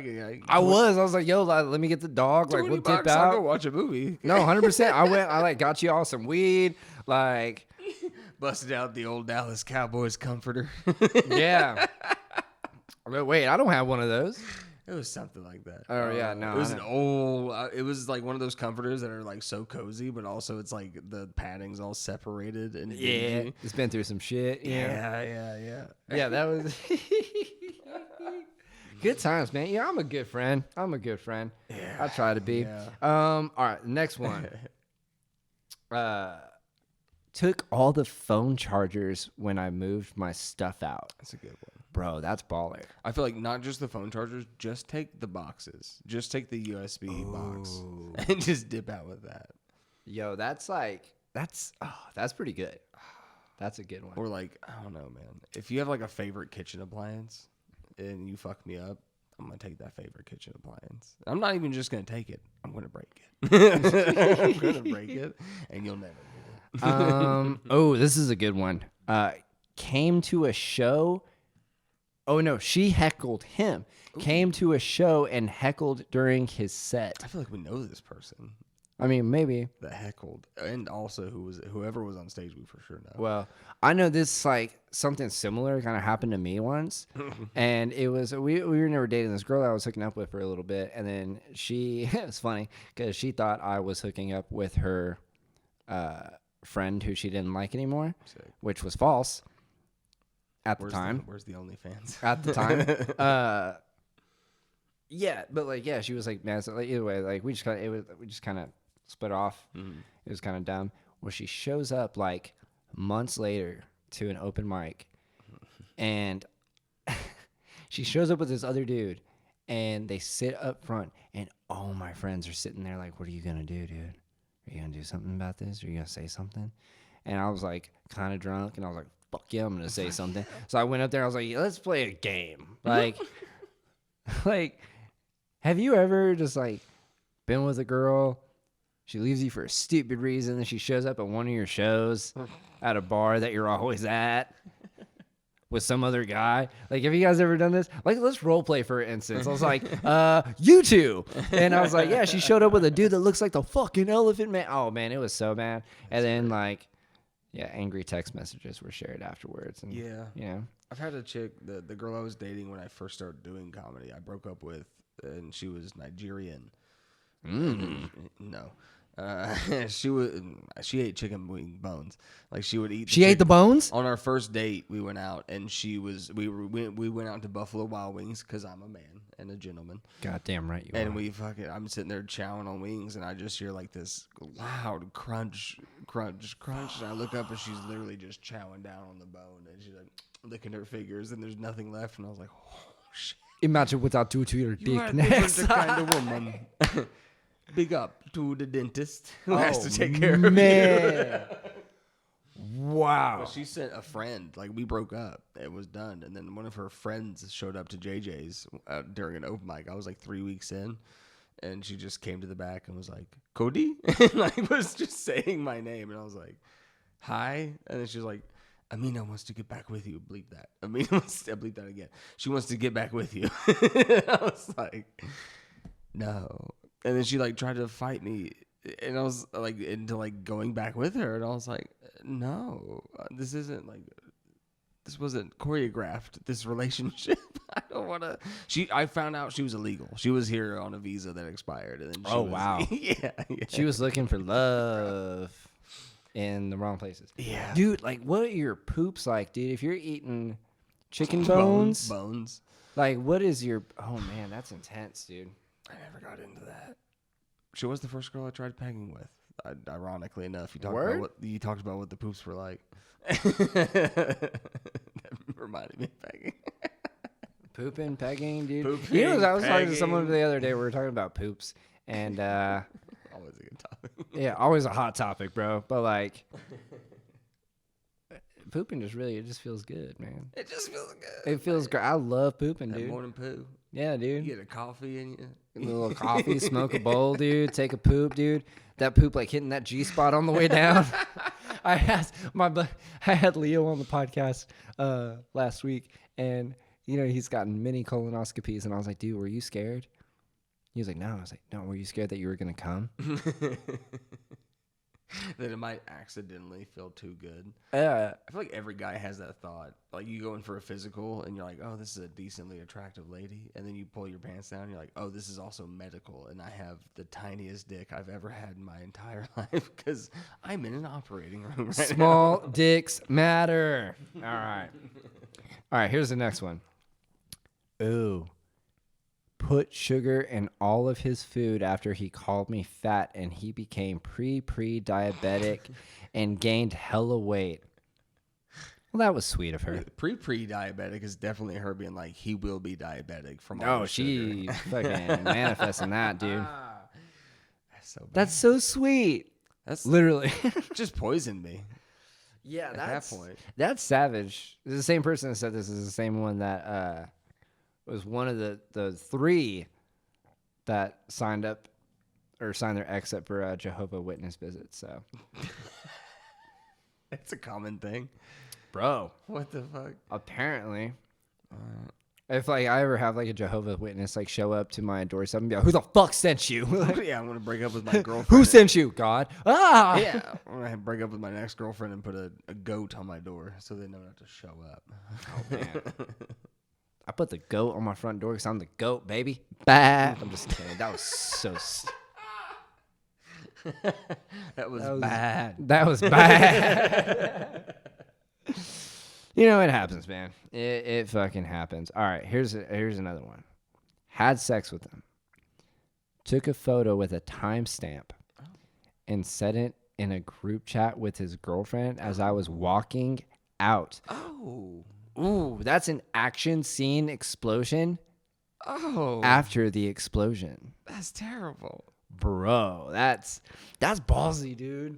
Speaker 1: was like, yo, let me get the dog. Like, we'll dip out.
Speaker 2: I'll go watch a movie.
Speaker 1: No, 100%. I like got you all some weed. Like,
Speaker 2: busted out the old Dallas Cowboys comforter.
Speaker 1: Yeah. Wait, I don't have one of those.
Speaker 2: It was something like that.
Speaker 1: Oh, yeah, no.
Speaker 2: It was an old, it was like one of those comforters that are like so cozy, but also it's like the padding's all separated. And
Speaker 1: yeah,
Speaker 2: dingy.
Speaker 1: it's been through some shit.
Speaker 2: Yeah.
Speaker 1: Yeah, that was good times, man. Yeah, I'm a good friend. Yeah, I try to be.
Speaker 2: Yeah.
Speaker 1: All right, next one. Took all the phone chargers when I moved my stuff out.
Speaker 2: That's a good one.
Speaker 1: Bro, that's baller.
Speaker 2: I feel like not just the phone chargers, just take the boxes. Just take the USB box and just dip out with that.
Speaker 1: Yo, that's pretty good. That's a good one.
Speaker 2: Or like, I don't know, man. If you have like a favorite kitchen appliance and you fuck me up, I'm going to take that favorite kitchen appliance. I'm not even just going to take it. I'm going to break it. I'm going to break it and you'll never get it.
Speaker 1: Oh, this is a good one. Came to a show. Oh, no, she heckled him. Ooh. Came to a show and heckled during his set.
Speaker 2: I feel like we know this person.
Speaker 1: I mean, maybe.
Speaker 2: That heckled. And also whoever was on stage, we for sure know.
Speaker 1: Well, I know this, like, something similar kind of happened to me once. And it was, we were never dating this girl I was hooking up with for a little bit. And then it was funny because she thought I was hooking up with her friend who she didn't like anymore, which was false. At the time.
Speaker 2: Where's the OnlyFans?
Speaker 1: At the time. Yeah, but like, yeah, she was like, man, so like, either way, like, we just kind of split off. It was kind of dumb. Well, she shows up like months later to an open mic, and she shows up with this other dude, and they sit up front, and all my friends are sitting there like, what are you gonna do, dude? Are you gonna do something about this? Are you gonna say something? And I was like, kind of drunk, and I was like, fuck yeah, I'm gonna say something. So I went up there, I was like, let's play a game, like. Like, have you ever just like been with a girl? She leaves you for a stupid reason, and she shows up at one of your shows at a bar that you're always at with some other guy. Like, have you guys ever done this? Like, let's role play for instance. I was like, you two. And I was like, yeah, she showed up with a dude that looks like the fucking Elephant Man. Oh man, it was so bad. And then like, yeah, angry text messages were shared afterwards. And,
Speaker 2: Yeah.
Speaker 1: you know.
Speaker 2: I've had a chick, the girl I was dating when I first started doing comedy, I broke up with, and she was Nigerian. No. She ate chicken wing bones. Like, she would eat.
Speaker 1: She ate the bones?
Speaker 2: On our first date, we went out, and we went out to Buffalo Wild Wings, because I'm a man and a gentleman.
Speaker 1: Goddamn right you
Speaker 2: And
Speaker 1: are.
Speaker 2: I'm sitting there chowing on wings, and I just hear like this loud crunch, crunch, crunch. And I look up, and she's literally just chowing down on the bone, and she's like licking her fingers, and there's nothing left. And I was like, oh shit!
Speaker 1: Imagine without due to your
Speaker 2: You
Speaker 1: dick
Speaker 2: are
Speaker 1: next.
Speaker 2: the kind of woman. Big up to the dentist who has to take care of
Speaker 1: man.
Speaker 2: you.
Speaker 1: Wow.
Speaker 2: She sent a friend. Like, we broke up. It was done. And then one of her friends showed up to JJ's during an open mic. I was like 3 weeks in. And she just came to the back and was like, Cody? And like was just saying my name. And I was like, hi. And then she was like, Amina wants to get back with you. Bleep that. Amina wants to bleep that again. She wants to get back with you. I was like, no. And then she like tried to fight me, and I was like into like going back with her, and I was like, no, this wasn't choreographed. This relationship, I don't want to. I found out she was illegal. She was here on a visa that expired, and then she was,
Speaker 1: wow.
Speaker 2: yeah,
Speaker 1: She was looking for love in the wrong places.
Speaker 2: Yeah,
Speaker 1: dude. Like, what are your poops like, dude? If you're eating chicken bones, like, what is your? Oh man, that's intense, dude.
Speaker 2: I never got into that. She was the first girl I tried pegging with. Ironically enough, you talked about what the poops were like. That reminded me of pegging.
Speaker 1: Pooping, pegging, dude.
Speaker 2: Pooping,
Speaker 1: you know, I was talking to
Speaker 2: pegging.
Speaker 1: someone the other day. We were talking about poops, and
Speaker 2: Always a good topic.
Speaker 1: yeah, always a hot topic, bro. But like, pooping it just feels good, man.
Speaker 2: It just feels good.
Speaker 1: It feels great. I love pooping,
Speaker 2: That
Speaker 1: dude.
Speaker 2: morning poo.
Speaker 1: Yeah, dude.
Speaker 2: You get a coffee in you.
Speaker 1: A little coffee, smoke a bowl, dude. Take a poop, dude. That poop like hitting that G spot on the way down. I had Leo on the podcast last week, and you know he's gotten many colonoscopies, and I was like, dude, were you scared? He was like, no. I was like, no. Were you scared that you were gonna come?
Speaker 2: That it might accidentally feel too good.
Speaker 1: Yeah.
Speaker 2: I feel like every guy has that thought. Like, you go in for a physical and you're like, oh, this is a decently attractive lady. And then you pull your pants down and you're like, oh, this is also medical. And I have the tiniest dick I've ever had in my entire life because I'm in an operating room right
Speaker 1: Small
Speaker 2: now.
Speaker 1: dicks matter. All right. All right, here's the next one. Ooh. Put sugar in all of his food after he called me fat, and he became pre-diabetic and gained hella weight. Well, that was sweet of her.
Speaker 2: Pre-diabetic is definitely her being like, he will be diabetic from all
Speaker 1: Oh,
Speaker 2: the
Speaker 1: she
Speaker 2: sugar.
Speaker 1: fucking manifesting that, dude.
Speaker 2: That's so bad.
Speaker 1: That's so sweet.
Speaker 2: That's
Speaker 1: Literally.
Speaker 2: just poisoned me.
Speaker 1: Yeah,
Speaker 2: At that point.
Speaker 1: That's savage. The same person that said this is the same one that was one of the three that signed their ex up for Jehovah Witness visits. So,
Speaker 2: It's a common thing.
Speaker 1: bro,
Speaker 2: What the fuck?
Speaker 1: apparently, if like I ever have like a Jehovah Witness like show up to my doorstep and be like, "Who the fuck sent you?"
Speaker 2: Yeah, I'm gonna break up with my girlfriend.
Speaker 1: Who sent you? God. Ah.
Speaker 2: Yeah, I'm gonna break up with my next girlfriend and put a goat on my door so they know not to show up.
Speaker 1: Oh man. I put the goat on my front door because I'm the goat, baby. Bah. I'm just kidding. That was so.
Speaker 2: That was bad.
Speaker 1: That was bad. You know, it happens, man. It fucking happens. All right, here's another one. had sex with him, took a photo with a timestamp, and sent it in a group chat with his girlfriend as I was walking out.
Speaker 2: Oh.
Speaker 1: Ooh, that's an action scene explosion.
Speaker 2: Oh.
Speaker 1: After the explosion.
Speaker 2: That's terrible.
Speaker 1: Bro, that's ballsy, dude.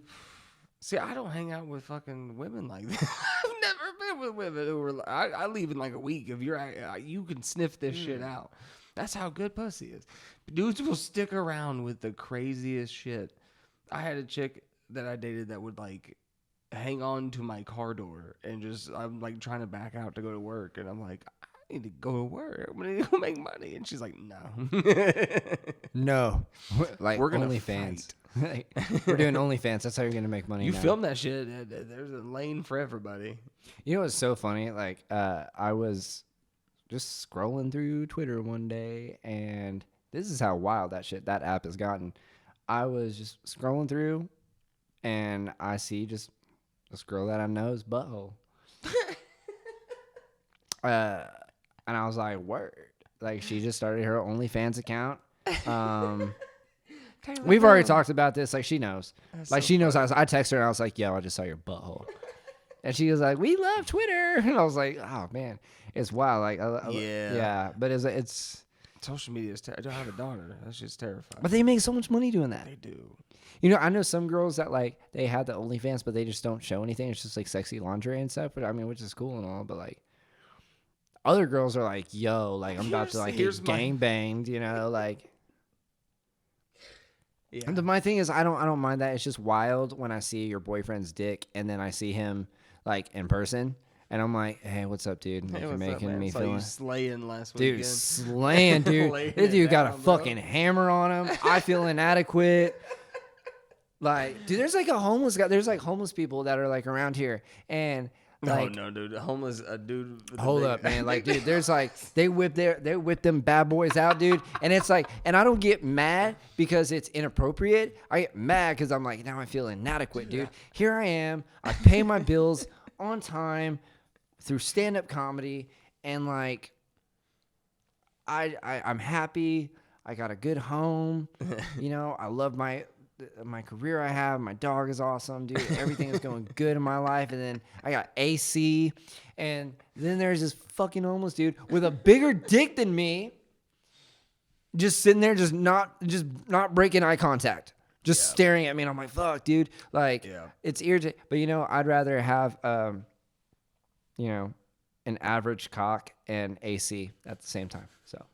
Speaker 2: See, I don't hang out with fucking women like that. I've never been with women who were. I leave in like a week. If you can sniff this shit out. That's how good pussy is. Dudes will stick around with the craziest shit. I had a chick that I dated that would like hang on to my car door and just I'm like trying to back out to go to work, and I'm like, I need to go to work. I'm gonna go make money, and she's like, no,
Speaker 1: no, like
Speaker 2: we're gonna
Speaker 1: OnlyFans. We're doing OnlyFans. That's how you're gonna make money.
Speaker 2: You
Speaker 1: now.
Speaker 2: film that shit. There's a lane for everybody.
Speaker 1: You know what's so funny? Like, I was just scrolling through Twitter one day, and this is how wild that app has gotten. I was just scrolling through, and I see just this girl that I know's butthole. And I was like, word. Like, she just started her OnlyFans account. We've already talked about this. Like, she knows. That's like, so she knows. I texted her, and I was like, yo, I just saw your butthole. And she was like, we love Twitter. And I was like, oh, man. It's wild. Like, yeah. But it's
Speaker 2: social media is I don't have a daughter. That's just terrifying.
Speaker 1: But they make so much money doing that.
Speaker 2: They do.
Speaker 1: You know, I know some girls that, like, they have the OnlyFans, but they just don't show anything. It's just, like, sexy lingerie and stuff. But, I mean, which is cool and all. But, like, other girls are like, yo, like, I'm about to, like, get gang banged, you know, like. Yeah. My thing is, I don't mind that. It's just wild when I see your boyfriend's dick and then I see him, like, in person. And I'm like, hey, what's up, dude? Like,
Speaker 2: hey,
Speaker 1: you're making me feel
Speaker 2: you slaying last
Speaker 1: dude,
Speaker 2: weekend.
Speaker 1: Slaying, dude. This dude got a fucking hammer on him. I feel inadequate. Like, dude, there's like a homeless guy. There's like homeless people that are like around here, and like,
Speaker 2: no, dude, homeless dude.
Speaker 1: Hold up, man. Like, dude, there's like they whip them bad boys out, dude, and it's like, and I don't get mad because it's inappropriate. I get mad because I'm like, now I feel inadequate, dude. Here I am. I pay my bills on time through stand-up comedy, and like, I'm happy. I got a good home. You know, I love my career I have. My dog is awesome, dude. Everything is going good in my life. And then I got AC. And then there's this fucking homeless dude with a bigger dick than me, just sitting there, just not breaking eye contact, just staring at me. And I'm like, fuck, dude. Like, it's irritating. But, you know, I'd rather have, you know, an average cock and AC at the same time. So,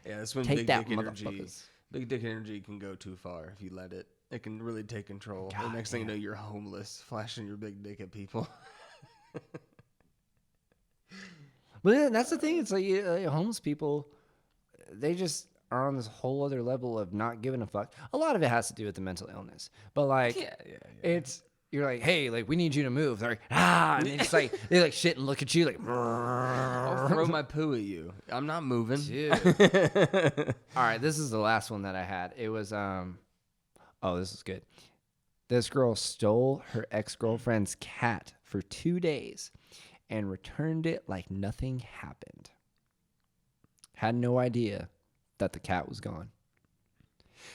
Speaker 2: yeah, that's when
Speaker 1: take
Speaker 2: big
Speaker 1: that,
Speaker 2: dick energy.
Speaker 1: motherfuckers.
Speaker 2: Big dick energy can go too far if you let it. It can really take control.
Speaker 1: God,
Speaker 2: the next thing you know, you're homeless, flashing your big dick at people.
Speaker 1: But that's the thing. It's like homeless people, they just are on this whole other level of not giving a fuck. A lot of it has to do with the mental illness. But like, it's, you're like, hey, like, we need you to move. They're like, and it's like, they like shit and look at you like,
Speaker 2: I'll throw my poo at you. I'm not moving.
Speaker 1: Dude. All right, this is the last one that I had. It was, this is good. This girl stole her ex-girlfriend's cat for 2 days and returned it like nothing happened. Had no idea that the cat was gone.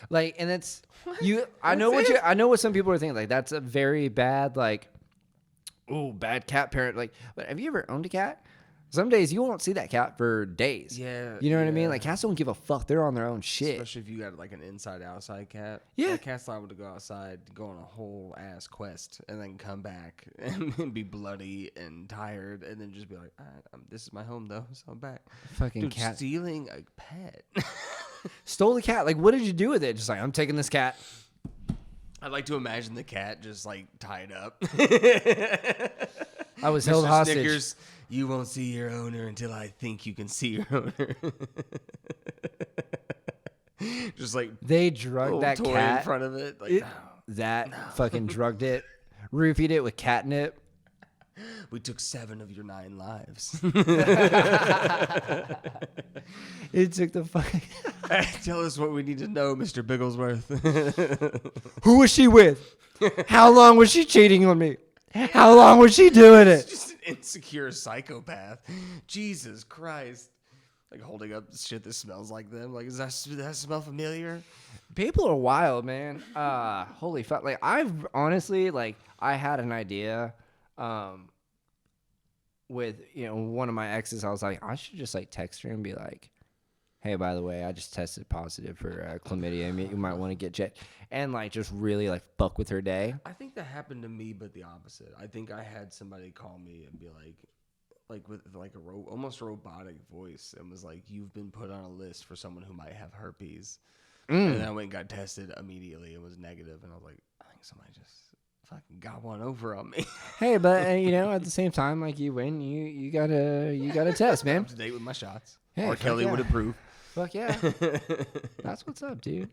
Speaker 1: Like, and it's you. I know what some people are thinking. Like, that's a very bad, like, bad cat parent. Like, but have you ever owned a cat? Some days you won't see that cat for days.
Speaker 2: Yeah,
Speaker 1: you know what I mean. Like, cats don't give a fuck. They're on their own shit.
Speaker 2: Especially if you got like an inside-outside cat.
Speaker 1: Yeah,
Speaker 2: that cat's liable to go outside, go on a whole ass quest, and then come back and be bloody and tired, and then just be like, "This is my home, though, so I'm back."
Speaker 1: Fucking
Speaker 2: Dude,
Speaker 1: cat
Speaker 2: stealing a pet.
Speaker 1: Stole the cat. Like, what did you do with it? Just like, I'm taking this cat.
Speaker 2: I'd like to imagine the cat just like tied up.
Speaker 1: I was held hostage.
Speaker 2: Snickers, you won't see your owner until I think you can see your owner. Just like
Speaker 1: they drugged that
Speaker 2: toy
Speaker 1: cat
Speaker 2: in front of it. Like,
Speaker 1: fucking drugged it, roofied it with catnip.
Speaker 2: We took 7 of your 9 lives.
Speaker 1: It took the fucking.
Speaker 2: Tell us what we need to know, Mr. Bigglesworth.
Speaker 1: Who was she with? How long was she cheating on me? How long was she doing it?
Speaker 2: Just an insecure psychopath. Jesus Christ. Like holding up shit that smells like them. Like, does that smell familiar?
Speaker 1: People are wild, man. Holy fuck! Like I've honestly, like I had an idea, with one of my exes. I was like, I should just like text her and be like, hey, by the way, I just tested positive for chlamydia. I mean, you might want to get checked, and like just really like fuck with her day.
Speaker 2: I think that happened to me, but the opposite. I think I had somebody call me and be like with like almost robotic voice, and was like, "You've been put on a list for someone who might have herpes." And then I went and got tested immediately. It was negative, and I was like, I think somebody just fucking got one over on me.
Speaker 1: Hey, but at the same time, like you win, you gotta test, man.
Speaker 2: I'm up to date with my shots.
Speaker 1: Hey,
Speaker 2: or
Speaker 1: fuck
Speaker 2: Kelly
Speaker 1: yeah.
Speaker 2: would approve.
Speaker 1: Fuck yeah, that's what's up, dude.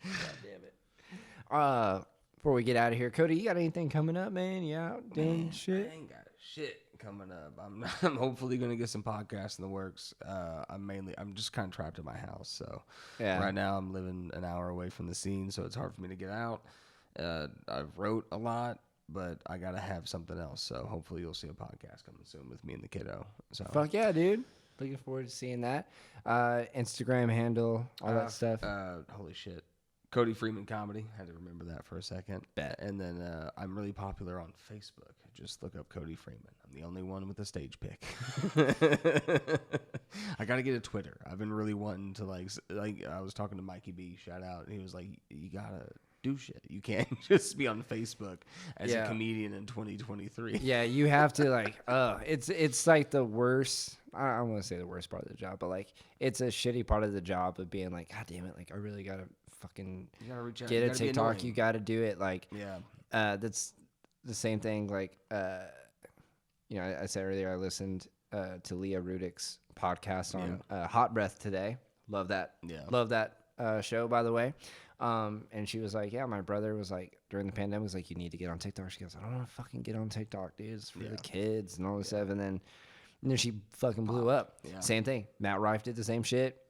Speaker 1: God damn it. Before we get out of here, Cody, you got anything coming up, man? You out doing shit?
Speaker 2: I ain't got shit coming up. I'm hopefully gonna get some podcasts in the works. I'm just kind of trapped in my house, so
Speaker 1: Yeah.
Speaker 2: right now I'm living an hour away from the scene, so it's hard for me to get out. I've wrote a lot, but I gotta have something else. So hopefully you'll see a podcast coming soon with me and the kiddo. So
Speaker 1: Fuck yeah, dude. Looking forward to seeing that. Instagram handle, all that stuff.
Speaker 2: Holy shit. Cody Freeman Comedy. Had to remember that for a second.
Speaker 1: Bet.
Speaker 2: And then I'm really popular on Facebook. Just look up Cody Freeman. I'm the only one with a stage pick. I got to get a Twitter. I've been really wanting to like I was talking to Mikey B, shout out. And he was like, you got to do shit. You can't just be on Facebook as a comedian in 2023.
Speaker 1: Yeah, you have to like, it's like the worst. I don't want to say the worst part of the job, but like it's a shitty part of the job of being like, God damn it, like I really gotta fucking get a TikTok. You gotta do it. Like, that's the same thing. Like, I said earlier, I listened to Leah Rudick's podcast on Hot Breath today. Love that. Yeah, love that show, by the way. And she was like, yeah, my brother was like, during the pandemic, was like, you need to get on TikTok. She goes, I don't want to fucking get on TikTok, dude. It's for the kids and all this stuff. And then she fucking blew up. Yeah. Same thing. Matt Rife did the same shit.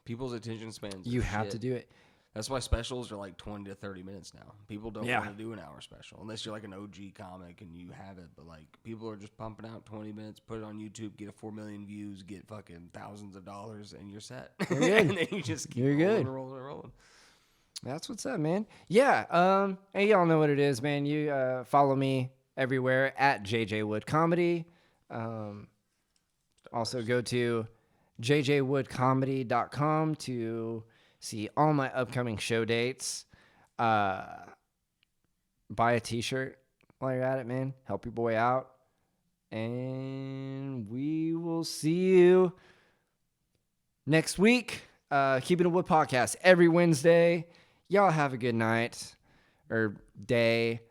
Speaker 2: People's attention spans.
Speaker 1: You have to do it.
Speaker 2: That's why specials are like 20 to 30 minutes now. People don't want to do an hour special unless you're like an OG comic and you have it. But like people are just pumping out 20 minutes, put it on YouTube, get 4 million views, get fucking thousands of dollars, and you're set.
Speaker 1: You're good.
Speaker 2: And then you just keep rolling.
Speaker 1: That's what's up, man. Yeah. And y'all know what it is, man. You follow me everywhere at JJ Wood Comedy. Also go to jjwoodcomedy.com to see all my upcoming show dates. Buy a t-shirt while you're at it, man. Help your boy out. And we will see you next week. Keeping It Wood podcast every Wednesday. Y'all have a good night or day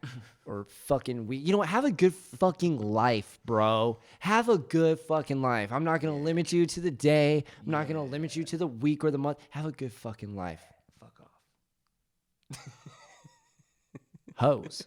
Speaker 1: or fucking week. You know what? Have a good fucking life, bro. Have a good fucking life. I'm not going to limit you to the day. I'm not going to limit you to the week or the month. Have a good fucking life.
Speaker 2: Fuck off.
Speaker 1: Hose.